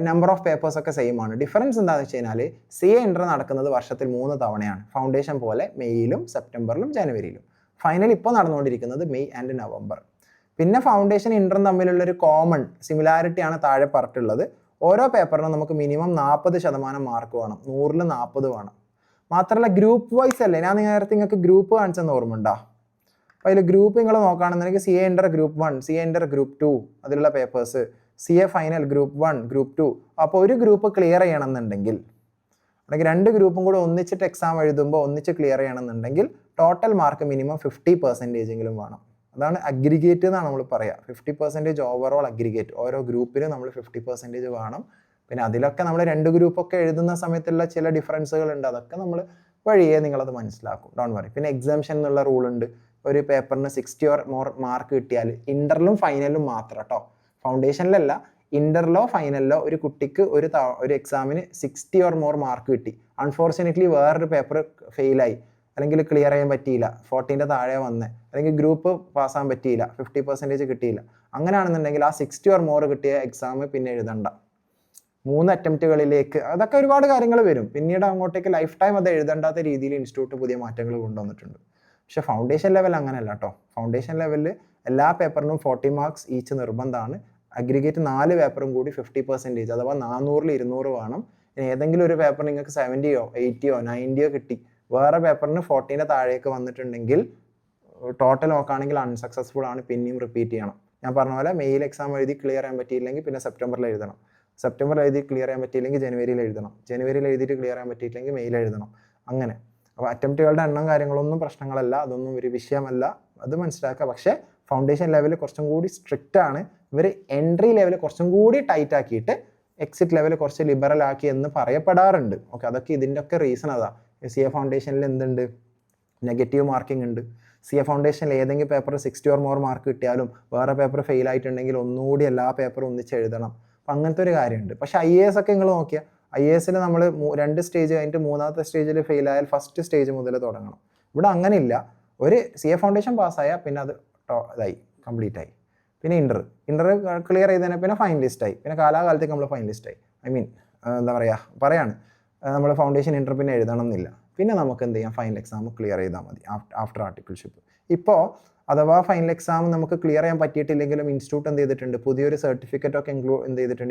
നമ്പർ ഓഫ് പേപ്പേഴ്സൊക്കെ സെയിം ആണ്. ഡിഫറൻസ് എന്താണെന്ന് വെച്ച് കഴിഞ്ഞാൽ, CA ഇൻ്റർ നടക്കുന്നത് വർഷത്തിൽ 3 തവണയാണ്. ഫൗണ്ടേഷൻ പോലെ മെയ്യിലും സെപ്റ്റംബറിലും ജനുവരിയിലും. ഫൈനൽ ഇപ്പോൾ നടന്നുകൊണ്ടിരിക്കുന്നത് മെയ് ആൻഡ് നവംബർ. പിന്നെ ഫൗണ്ടേഷൻ ഇൻ്ററും തമ്മിലുള്ളൊരു കോമൺ സിമിലാരിറ്റിയാണ് താഴെ പറഞ്ഞിട്ടുള്ളത്. ഓരോ പേപ്പറിനും നമുക്ക് മിനിമം 40% മാർക്ക് വേണം, 100ൽ 40 വേണം. മാത്രമല്ല ഗ്രൂപ്പ് വൈസ് അല്ലേ, ഞാൻ നേരത്തെ നിങ്ങൾക്ക് ഗ്രൂപ്പ് കാണിച്ചെന്ന് ഓർമ്മയുണ്ടോ? അപ്പോൾ അതിൽ ഗ്രൂപ്പ് നിങ്ങൾ നോക്കുകയാണെന്നുണ്ടെങ്കിൽ CA ഇൻ്റർ ഗ്രൂപ്പ് 1, CA ഇൻ്റർ ഗ്രൂപ്പ് 2 അതിലുള്ള papers, CA final group 1, group 2. അപ്പോൾ ഒരു ഗ്രൂപ്പ് ക്ലിയർ ചെയ്യണമെന്നുണ്ടെങ്കിൽ, അല്ലെങ്കിൽ 2 ഗ്രൂപ്പും കൂടെ ഒന്നിച്ചിട്ട് എക്സാം എഴുതുമ്പോൾ ഒന്നിച്ച് ക്ലിയർ ചെയ്യണമെന്നുണ്ടെങ്കിൽ ടോട്ടൽ മാർക്ക് മിനിമം 50% വേണം. അതാണ് അഗ്രിഗേറ്റ് എന്നാണ് നമ്മൾ പറയുക. 50% ഓവറോൾ അഗ്രിഗേറ്റ്. ഓരോ ഗ്രൂപ്പിലും നമ്മൾ 50% വേണം. പിന്നെ അതിലൊക്കെ നമ്മൾ 2 ഗ്രൂപ്പൊക്കെ എഴുതുന്ന സമയത്തുള്ള ചില ഡിഫറൻസുകൾ ഉണ്ട്, അതൊക്കെ നമ്മൾ വഴിയേ നിങ്ങളത് മനസ്സിലാക്കും, ഡോണ്ട് വറി. പിന്നെ എക്സാംഷൻ എന്നുള്ള റൂളുണ്ട്. ഒരു പേപ്പറിന് 60 ഓർ മോർ മാർക്ക് കിട്ടിയാൽ, ഇൻ്ററിലും ഫൈനലും മാത്രം കേട്ടോ, ഫൗണ്ടേഷനിലല്ല, ഇൻ്ററിലോ ഫൈനലിലോ ഒരു കുട്ടിക്ക് ഒരു എക്സാമിന് 60 ഓർ മോർ മാർക്ക് കിട്ടി. അൺഫോർച്ചുനേറ്റ്ലി വേറൊരു പേപ്പർ ഫെയിലായി, അല്ലെങ്കിൽ ക്ലിയർ ചെയ്യാൻ പറ്റിയില്ല, 40ൻ്റെ താഴെ വന്നേ, അല്ലെങ്കിൽ ഗ്രൂപ്പ് പാസ്സാൻ പറ്റിയില്ല, 50% കിട്ടിയില്ല, അങ്ങനെയാണെന്നുണ്ടെങ്കിൽ ആ 60 ഓർ മോർ കിട്ടിയ എക്സാം പിന്നെ എഴുതണ്ട. 3 അറ്റംപ്റ്റുകളിലേക്ക്, അതൊക്കെ ഒരുപാട് കാര്യങ്ങൾ വരും. പിന്നീട് അങ്ങോട്ടേക്ക് ലൈഫ് ടൈം അത് എഴുതേണ്ടാത്ത രീതിയിൽ ഇൻസ്റ്റിറ്റ്യൂട്ട് പുതിയ മാറ്റങ്ങൾ കൊണ്ടുവന്നിട്ടുണ്ട്. പക്ഷേ ഫൗണ്ടേഷൻ ലെവൽ അങ്ങനെയല്ല കേട്ടോ. ഫൗണ്ടേഷൻ ലെവലിൽ എല്ലാ പേപ്പറിനും 40 മാർക്സ് ഈച്ച് നിർബന്ധമാണ്. അഗ്രിഗേറ്റ് 4 പേപ്പറും കൂടി 50%, അഥവാ 400ൽ 200 വേണം. ഏതെങ്കിലും ഒരു പേപ്പർ നിങ്ങൾക്ക് 70ഓ 80ഓ 90ഓ കിട്ടി, വേറെ പേപ്പറിന് 40ൻ്റെ താഴേക്ക് വന്നിട്ടുണ്ടെങ്കിൽ ടോട്ടൽ നോക്കുകയാണെങ്കിൽ അൺസക്സസ്ഫുൾ ആണ്, പിന്നെയും റിപ്പീറ്റ് ചെയ്യണം. ഞാൻ പറഞ്ഞ പോലെ മെയിൽ എക്സാം എഴുതി ക്ലിയർ ചെയ്യാൻ പറ്റിയില്ലെങ്കിൽ പിന്നെ സെപ്റ്റംബറിൽ എഴുതണം, സെപ്റ്റംബറിൽ എഴുതി ക്ലിയർ ചെയ്യാൻ പറ്റിയില്ലെങ്കിൽ ജനുവരിയിൽ എഴുതണം, ജനുവരിയിൽ എഴുതിയിട്ട് ക്ലിയർ ചെയ്യാൻ പറ്റിയില്ലെങ്കിൽ മെയിൽ എഴുതണം. അങ്ങനെ. അപ്പോൾ അറ്റംപ്റ്റുകളുടെ എണ്ണം കാര്യങ്ങളൊന്നും പ്രശ്നങ്ങളല്ല, അതൊന്നും ഒരു വിഷയമല്ല, അത് മനസ്സിലാക്കുക. പക്ഷേ ഫൗണ്ടേഷൻ ലെവൽ കുറച്ചും കൂടി സ്ട്രിക്റ്റ് ആണ്. ഇവർ എൻട്രി ലെവൽ കുറച്ചും കൂടി ടൈറ്റ് ആക്കിയിട്ട് എക്സിറ്റ് ലെവൽ കുറച്ച് ലിബറൽ ആക്കി എന്ന് പറയപ്പെടാറുണ്ട്. ഓക്കെ, അതൊക്കെ ഇതിൻ്റെ ഒക്കെ റീസൺ അതാ. CA ഫൗണ്ടേഷനിൽ എന്തുണ്ട്, നെഗറ്റീവ് മാർക്കിംഗ് ഉണ്ട്. CA ഫൗണ്ടേഷനിൽ ഏതെങ്കിലും പേപ്പർ 60 ഓർ മോർ മാർക്ക് കിട്ടിയാലും വേറെ പേപ്പർ ഫെയിൽ ആയിട്ടുണ്ടെങ്കിൽ ഒന്നുകൂടി എല്ലാ പേപ്പറും ഒന്നിച്ച് എഴുതണം. അപ്പം അങ്ങനത്തെ ഒരു കാര്യമുണ്ട്. പക്ഷേ IAS ഒക്കെ നിങ്ങൾ നോക്കിയാൽ IAS നമ്മൾ 2 സ്റ്റേജ് കഴിഞ്ഞിട്ട് 3ാമത്തെ സ്റ്റേജിൽ ഫെയിലായാൽ ഫസ്റ്റ് സ്റ്റേജ് മുതൽ തുടങ്ങണം. ഇവിടെ അങ്ങനെയില്ല. ഒരു CA ഫൗണ്ടേഷൻ പാസ്സായാൽ പിന്നെ അത് ഇതായി കംപ്ലീറ്റ് ആയി. പിന്നെ ഇൻ്റർ ക്ലിയർ ചെയ്തതിനെ പിന്നെ ഫൈനലിസ്റ്റായി. പിന്നെ കാലാകാലത്തേക്ക് നമ്മൾ ഫൈനലിസ്റ്റായി. എന്താ പറയുക നമ്മൾ ഫൗണ്ടേഷൻ ഇൻ്റർ പിന്നെ എഴുതണം എന്നില്ല. പിന്നെ നമുക്ക് എന്ത് ചെയ്യാം, ഫൈനൽ എക്സാം ക്ലിയർ ചെയ്താൽ മതി ആഫ്റ്റർ ആർട്ടിക്കിൾഷിപ്പ്. ഇപ്പോൾ അഥവാ ഫൈനൽ എക്സാം നമുക്ക് ക്ലിയർ ചെയ്യാൻ പറ്റിയിട്ടില്ലെങ്കിലും ഇൻസ്റ്റിറ്റ്യൂട്ട് എന്ത് ചെയ്തിട്ടുണ്ട്, പുതിയൊരു സർട്ടിഫിക്കറ്റ് ഒക്കെ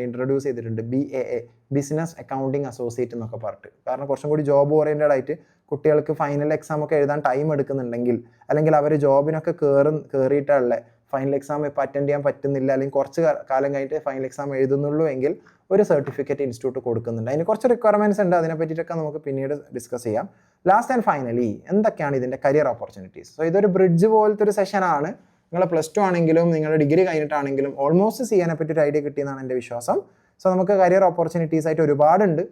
ഇൻട്രൊഡ്യൂസ് ചെയ്തിട്ടുണ്ട്, BAA ബിസിനസ് അക്കൗണ്ടിങ് അസോസിയേറ്റ് എന്നൊക്കെ പറഞ്ഞിട്ട്. കാരണം കുറച്ചും കൂടി ജോബ് ഓറിയൻറ്റഡ് ആയിട്ട് കുട്ടികൾക്ക് ഫൈനൽ എക്സാം ഒക്കെ എഴുതാൻ ടൈം എടുക്കുന്നുണ്ടെങ്കിൽ, അല്ലെങ്കിൽ അവർ ജോബിനൊക്കെ കയറിയിട്ടുള്ള ഫൈനൽ എക്സാം ഇപ്പോൾ അറ്റൻഡ് ചെയ്യാൻ പറ്റുന്നില്ല, അല്ലെങ്കിൽ കുറച്ച് കാലം കഴിഞ്ഞിട്ട് ഫൈനൽ എക്സാം എഴുതുന്നുള്ളൂ എങ്കിൽ ഒരു സർട്ടിഫിക്കറ്റ് ഇൻസ്റ്റിറ്റ്യൂട്ട് കൊടുക്കുന്നുണ്ട്. അതിന് കുറച്ച് റിക്വയർമെൻറ്റ്സ് ഉണ്ട്, അതിനെ പറ്റിയിട്ടൊക്കെ നമുക്ക് പിന്നീട് ഡിസ്കസ് ചെയ്യാം. ലാസ്റ്റ് ആൻഡ് ഫൈനലി എന്തൊക്കെയാണ് ഇതിൻ്റെ കരിയർ ഓപ്പർച്യൂണിറ്റീസ്. സോ ഇതൊരു ബ്രിഡ്ജ് പോലത്തെ ഒരു സെഷനാണ്. നിങ്ങൾ +2 ആണെങ്കിലും നിങ്ങളുടെ ഡിഗ്രി കഴിഞ്ഞിട്ടാണെങ്കിലും ഓൾമോസ്റ്റ് CA പറ്റി ഒരു ഐഡിയ കിട്ടിയെന്നാണ് എൻ്റെ വിശ്വാസം. സോ നമുക്ക് കരിയർ ഓപ്പർച്യൂണിറ്റീസ് ആയിട്ട് ഒരുപാടുണ്ട്.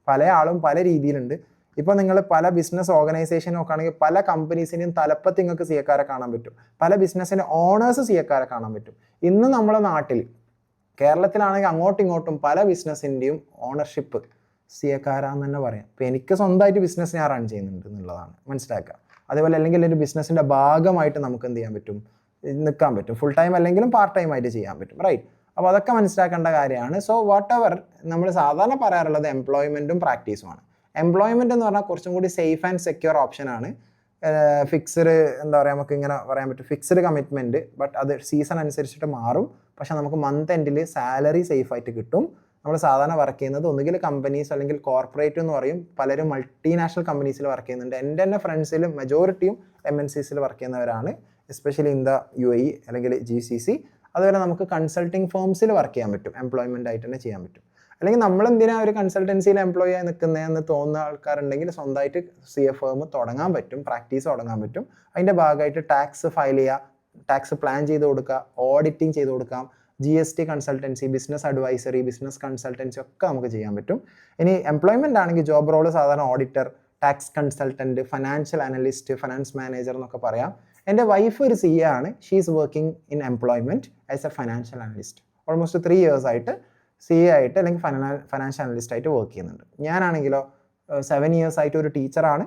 പല ആളും പല രീതിയിലുണ്ട്. ഇപ്പോൾ നിങ്ങൾ പല ബിസിനസ് ഓർഗനൈസേഷൻ നോക്കുകയാണെങ്കിൽ പല കമ്പനീസിൻ്റെയും തലപ്പത്ത് നിങ്ങൾക്ക് CA കാണാൻ പറ്റും. പല ബിസിനസ്സിൻ്റെ ഓണേഴ്സ് CA കാണാൻ പറ്റും. ഇന്ന് നമ്മുടെ നാട്ടിൽ കേരളത്തിലാണെങ്കിൽ അങ്ങോട്ടും ഇങ്ങോട്ടും പല ബിസിനസ്സിൻ്റെയും ഓണർഷിപ്പ് CA തന്നെ പറയാം. ഇപ്പോൾ എനിക്ക് സ്വന്തമായിട്ട് ബിസിനസ് ഞാൻ റൺ ചെയ്യുന്നുണ്ട് എന്നുള്ളതാണ് മനസ്സിലാക്കുക. അതേപോലെ അല്ലെങ്കിൽ ഒരു ബിസിനസ്സിൻ്റെ ഭാഗമായിട്ട് നമുക്ക് എന്ത് ചെയ്യാൻ പറ്റും, നിൽക്കാൻ പറ്റും. ഫുൾ ടൈം അല്ലെങ്കിലും പാർട്ട് ടൈം ആയിട്ട് ചെയ്യാൻ പറ്റും, റൈറ്റ്? അപ്പോൾ അതൊക്കെ മനസ്സിലാക്കേണ്ട കാര്യമാണ്. സോ വാട്ട് എവർ നമ്മൾ സാധാരണ പറയാറുള്ളത് എംപ്ലോയ്മെൻറ്റും പ്രാക്ടീസുമാണ്. എംപ്ലോയ്മെൻറ്റ് എന്ന് പറഞ്ഞാൽ കുറച്ചും കൂടി സേഫ് ആൻഡ് സെക്യൂർ ഓപ്ഷനാണ്. ഫിക്സ്ഡ് എന്താ പറയുക, നമുക്ക് ഇങ്ങനെ പറയാൻ പറ്റും, ഫിക്സ്ഡ് കമ്മിറ്റ്മെൻറ്റ്. ബട്ട് അത് സീസൺ അനുസരിച്ചിട്ട് മാറും. പക്ഷേ നമുക്ക് മന്ത് എൻഡിൽ സാലറി സേഫായിട്ട് കിട്ടും. നമ്മൾ സാധാരണ വർക്ക് ചെയ്യുന്നത് ഒന്നുകിൽ കമ്പനീസ് അല്ലെങ്കിൽ കോർപ്പറേറ്റ് എന്ന് പറയും. പലരും മൾട്ടിനാഷണൽ കമ്പനീസിൽ വർക്ക് ചെയ്യുന്നുണ്ട്. എൻ്റെ തന്നെ ഫ്രണ്ട്സിലും മെജോറിറ്റിയും MNCസിൽ വർക്ക് ചെയ്യുന്നവരാണ്, എസ്പെഷ്യലി ഇൻ ദ UAE അല്ലെങ്കിൽ GCC. അതുപോലെ നമുക്ക് കൺസൾട്ടിങ് ഫേംസിൽ വർക്ക് ചെയ്യാൻ പറ്റും, എംപ്ലോയ്മെൻ്റ് ആയിട്ട് തന്നെ ചെയ്യാൻ പറ്റും. അല്ലെങ്കിൽ നമ്മൾ എന്തിനാ ഒരു കൺസൾട്ടൻസിയിൽ എംപ്ലോയി ആയി നിൽക്കുന്നതെന്ന് തോന്നുന്ന ആൾക്കാരുണ്ടെങ്കിൽ സ്വന്തമായിട്ട് CA ഫേം തുടങ്ങാൻ പറ്റും, പ്രാക്ടീസ് തുടങ്ങാൻ പറ്റും. അതിൻ്റെ ഭാഗമായിട്ട് ടാക്സ് ഫയൽ ചെയ്യുക, ടാക്സ് പ്ലാൻ ചെയ്ത് കൊടുക്കുക, ഓഡിറ്റിംഗ് ചെയ്ത് കൊടുക്കാം, GST consultancy, business advisory, business consultancy ഒക്കെ നമുക്ക് ചെയ്യാൻ പറ്റും. ഇനി എംപ്ലോയ്മെൻ്റ് ആണെങ്കിൽ ജോബ് റോള് സാധാരണ auditor, tax consultant, financial analyst, finance manager എന്നൊക്കെ പറയാം. എൻ്റെ വൈഫ് ഒരു CA ആണ്. She is working in employment as A financial analyst. Almost 3 years ആയിട്ട് CA ആയിട്ട് അല്ലെങ്കിൽ ഫൈനാൻഷ്യൽ അനലിസ്റ്റ് ആയിട്ട് വർക്ക് ചെയ്യുന്നുണ്ട്. ഞാനാണെങ്കിലോ 7 years ആയിട്ട് ഒരു ടീച്ചറാണ്.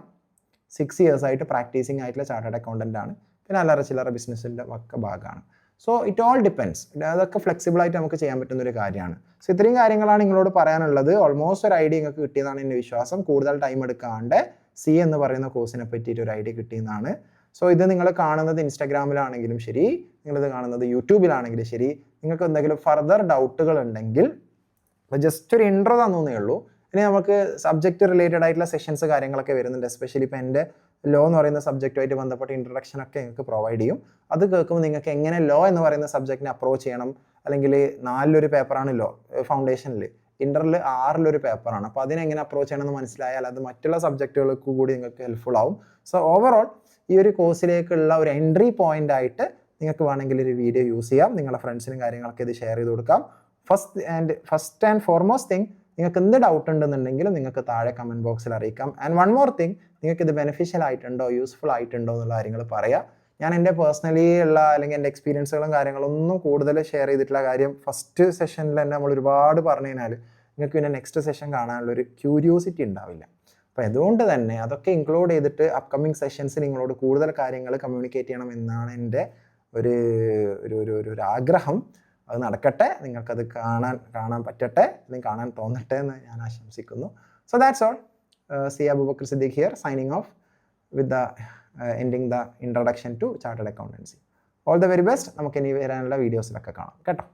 6 years ആയിട്ട് പ്രാക്ടീസിങ് ആയിട്ടുള്ള ചാർട്ടേഡ് അക്കൗണ്ടൻ്റ് ആണ്. പിന്നെ അല്ലറ ചില്ലറ ബിസിനസ്സിൻ്റെ ഒക്കെ ഭാഗമാണ്. So it all depends. അതൊക്കെ ഫ്ലെക്സിബിളായിട്ട് നമുക്ക് ചെയ്യാൻ പറ്റുന്ന ഒരു കാര്യമാണ്. സോ ഇത്രയും കാര്യങ്ങളാണ് നിങ്ങളോട് പറയാനുള്ളത്. ഓൾമോസ്റ്റ് ഒരു ഐഡിയ നിങ്ങൾക്ക് കിട്ടിയതാണ് എൻ്റെ വിശ്വാസം. കൂടുതൽ ടൈം എടുക്കാണ്ട് CA എന്ന് പറയുന്ന കോഴ്സിനെ പറ്റിയിട്ട് ഒരു ഐഡിയ കിട്ടിയെന്നാണ്. സോ ഇത് നിങ്ങൾ കാണുന്നത് ഇൻസ്റ്റാഗ്രാമിലാണെങ്കിലും ശരി, നിങ്ങളിത് കാണുന്നത് യൂട്യൂബിലാണെങ്കിലും ശരി, നിങ്ങൾക്ക് എന്തെങ്കിലും ഫർദർ ഡൗട്ടുകൾ ഉണ്ടെങ്കിൽ ജസ്റ്റ് ഒരു ഇൻട്രോ തന്നേ ഉള്ളൂ. ഇനി നമുക്ക് സബ്ജക്റ്റ് റിലേറ്റഡ് ആയിട്ടുള്ള സെഷൻസ് കാര്യങ്ങളൊക്കെ വരുന്നുണ്ട്. എസ്പെഷ്യലി ഇപ്പോൾ എൻ്റെ ലോ എന്ന് പറയുന്ന സബ്ജക്റ്റുമായിട്ട് ബന്ധപ്പെട്ട ഇൻട്രൊഡക്ഷനൊക്കെ നിങ്ങൾക്ക് പ്രൊവൈഡ് ചെയ്യും. അത് കേൾക്കുമ്പോൾ നിങ്ങൾക്ക് എങ്ങനെ ലോ എന്ന് പറയുന്ന സബ്ജക്റ്റിനെ അപ്രോച്ച് ചെയ്യണം, അല്ലെങ്കിൽ 4 പേപ്പറാണ് ലോ ഫൗണ്ടേഷനിൽ, ഇൻ്ററിൽ 6 പേപ്പറാണ്. അപ്പോൾ അതിനെങ്ങനെ അപ്രോച്ച് ചെയ്യണമെന്ന് മനസ്സിലായാൽ അത് മറ്റുള്ള സബ്ജക്റ്റുകൾക്ക് കൂടി നിങ്ങൾക്ക് ഹെൽപ്ഫുൾ ആവും. സോ ഓവറോൾ ഈ ഒരു കോഴ്സിലേക്കുള്ള ഒരു എൻട്രി പോയിന്റ് ആയിട്ട് നിങ്ങൾക്ക് വേണമെങ്കിൽ ഒരു വീഡിയോ യൂസ് ചെയ്യാം. നിങ്ങളുടെ ഫ്രണ്ട്സിനും കാര്യങ്ങളൊക്കെ ഇത് ഷെയർ ചെയ്ത് കൊടുക്കാം. ഫസ്റ്റ് ആൻഡ് ഫോർമോസ്റ്റ് തിങ്, നിങ്ങൾക്ക് എന്ത് ഡൗട്ട് ഉണ്ടെന്നുണ്ടെങ്കിലും നിങ്ങൾക്ക് താഴെ കമൻറ്റ് ബോക്സിൽ അറിയിക്കാം. ആൻഡ് വൺ മോർ തിങ്, നിങ്ങൾക്ക് ഇത് ബെനിഫിഷ്യൽ ആയിട്ടുണ്ടോ, യൂസ്ഫുൾ ആയിട്ടുണ്ടോ എന്നുള്ള കാര്യങ്ങൾ പറയാം. ഞാൻ എൻ്റെ പേഴ്സണലി ഉള്ള അല്ലെങ്കിൽ എൻ്റെ എക്സ്പീരിയൻസുകളും കാര്യങ്ങളൊന്നും കൂടുതൽ ഷെയർ ചെയ്തിട്ടുള്ള കാര്യം ഫസ്റ്റ് സെഷനിൽ തന്നെ നമ്മൾ ഒരുപാട് പറഞ്ഞു കഴിഞ്ഞാൽ നിങ്ങൾക്ക് പിന്നെ നെക്സ്റ്റ് സെഷൻ കാണാനുള്ളൊരു ക്യൂരിയോസിറ്റി ഉണ്ടാവില്ല. അപ്പോൾ അതുകൊണ്ട് തന്നെ അതൊക്കെ ഇൻക്ലൂഡ് ചെയ്തിട്ട് അപ്കമിങ് സെഷൻസ് നിങ്ങളോട് കൂടുതൽ കാര്യങ്ങൾ കമ്മ്യൂണിക്കേറ്റ് ചെയ്യണം എന്നാണ് എൻ്റെ ഒരു ആഗ്രഹം. അത് നടക്കട്ടെ, നിങ്ങൾക്കത് കാണാൻ പറ്റട്ടെ, അല്ലെങ്കിൽ കാണാൻ തോന്നട്ടെ എന്ന് ഞാൻ ആശംസിക്കുന്നു. So that's all. CA Abubakar Siddique here, signing off with the ending the introduction to chartered accountancy. All the very best. നമുക്ക് ഇനി വരാനുള്ള വീഡിയോസിലൊക്കെ കാണാം കേട്ടോ.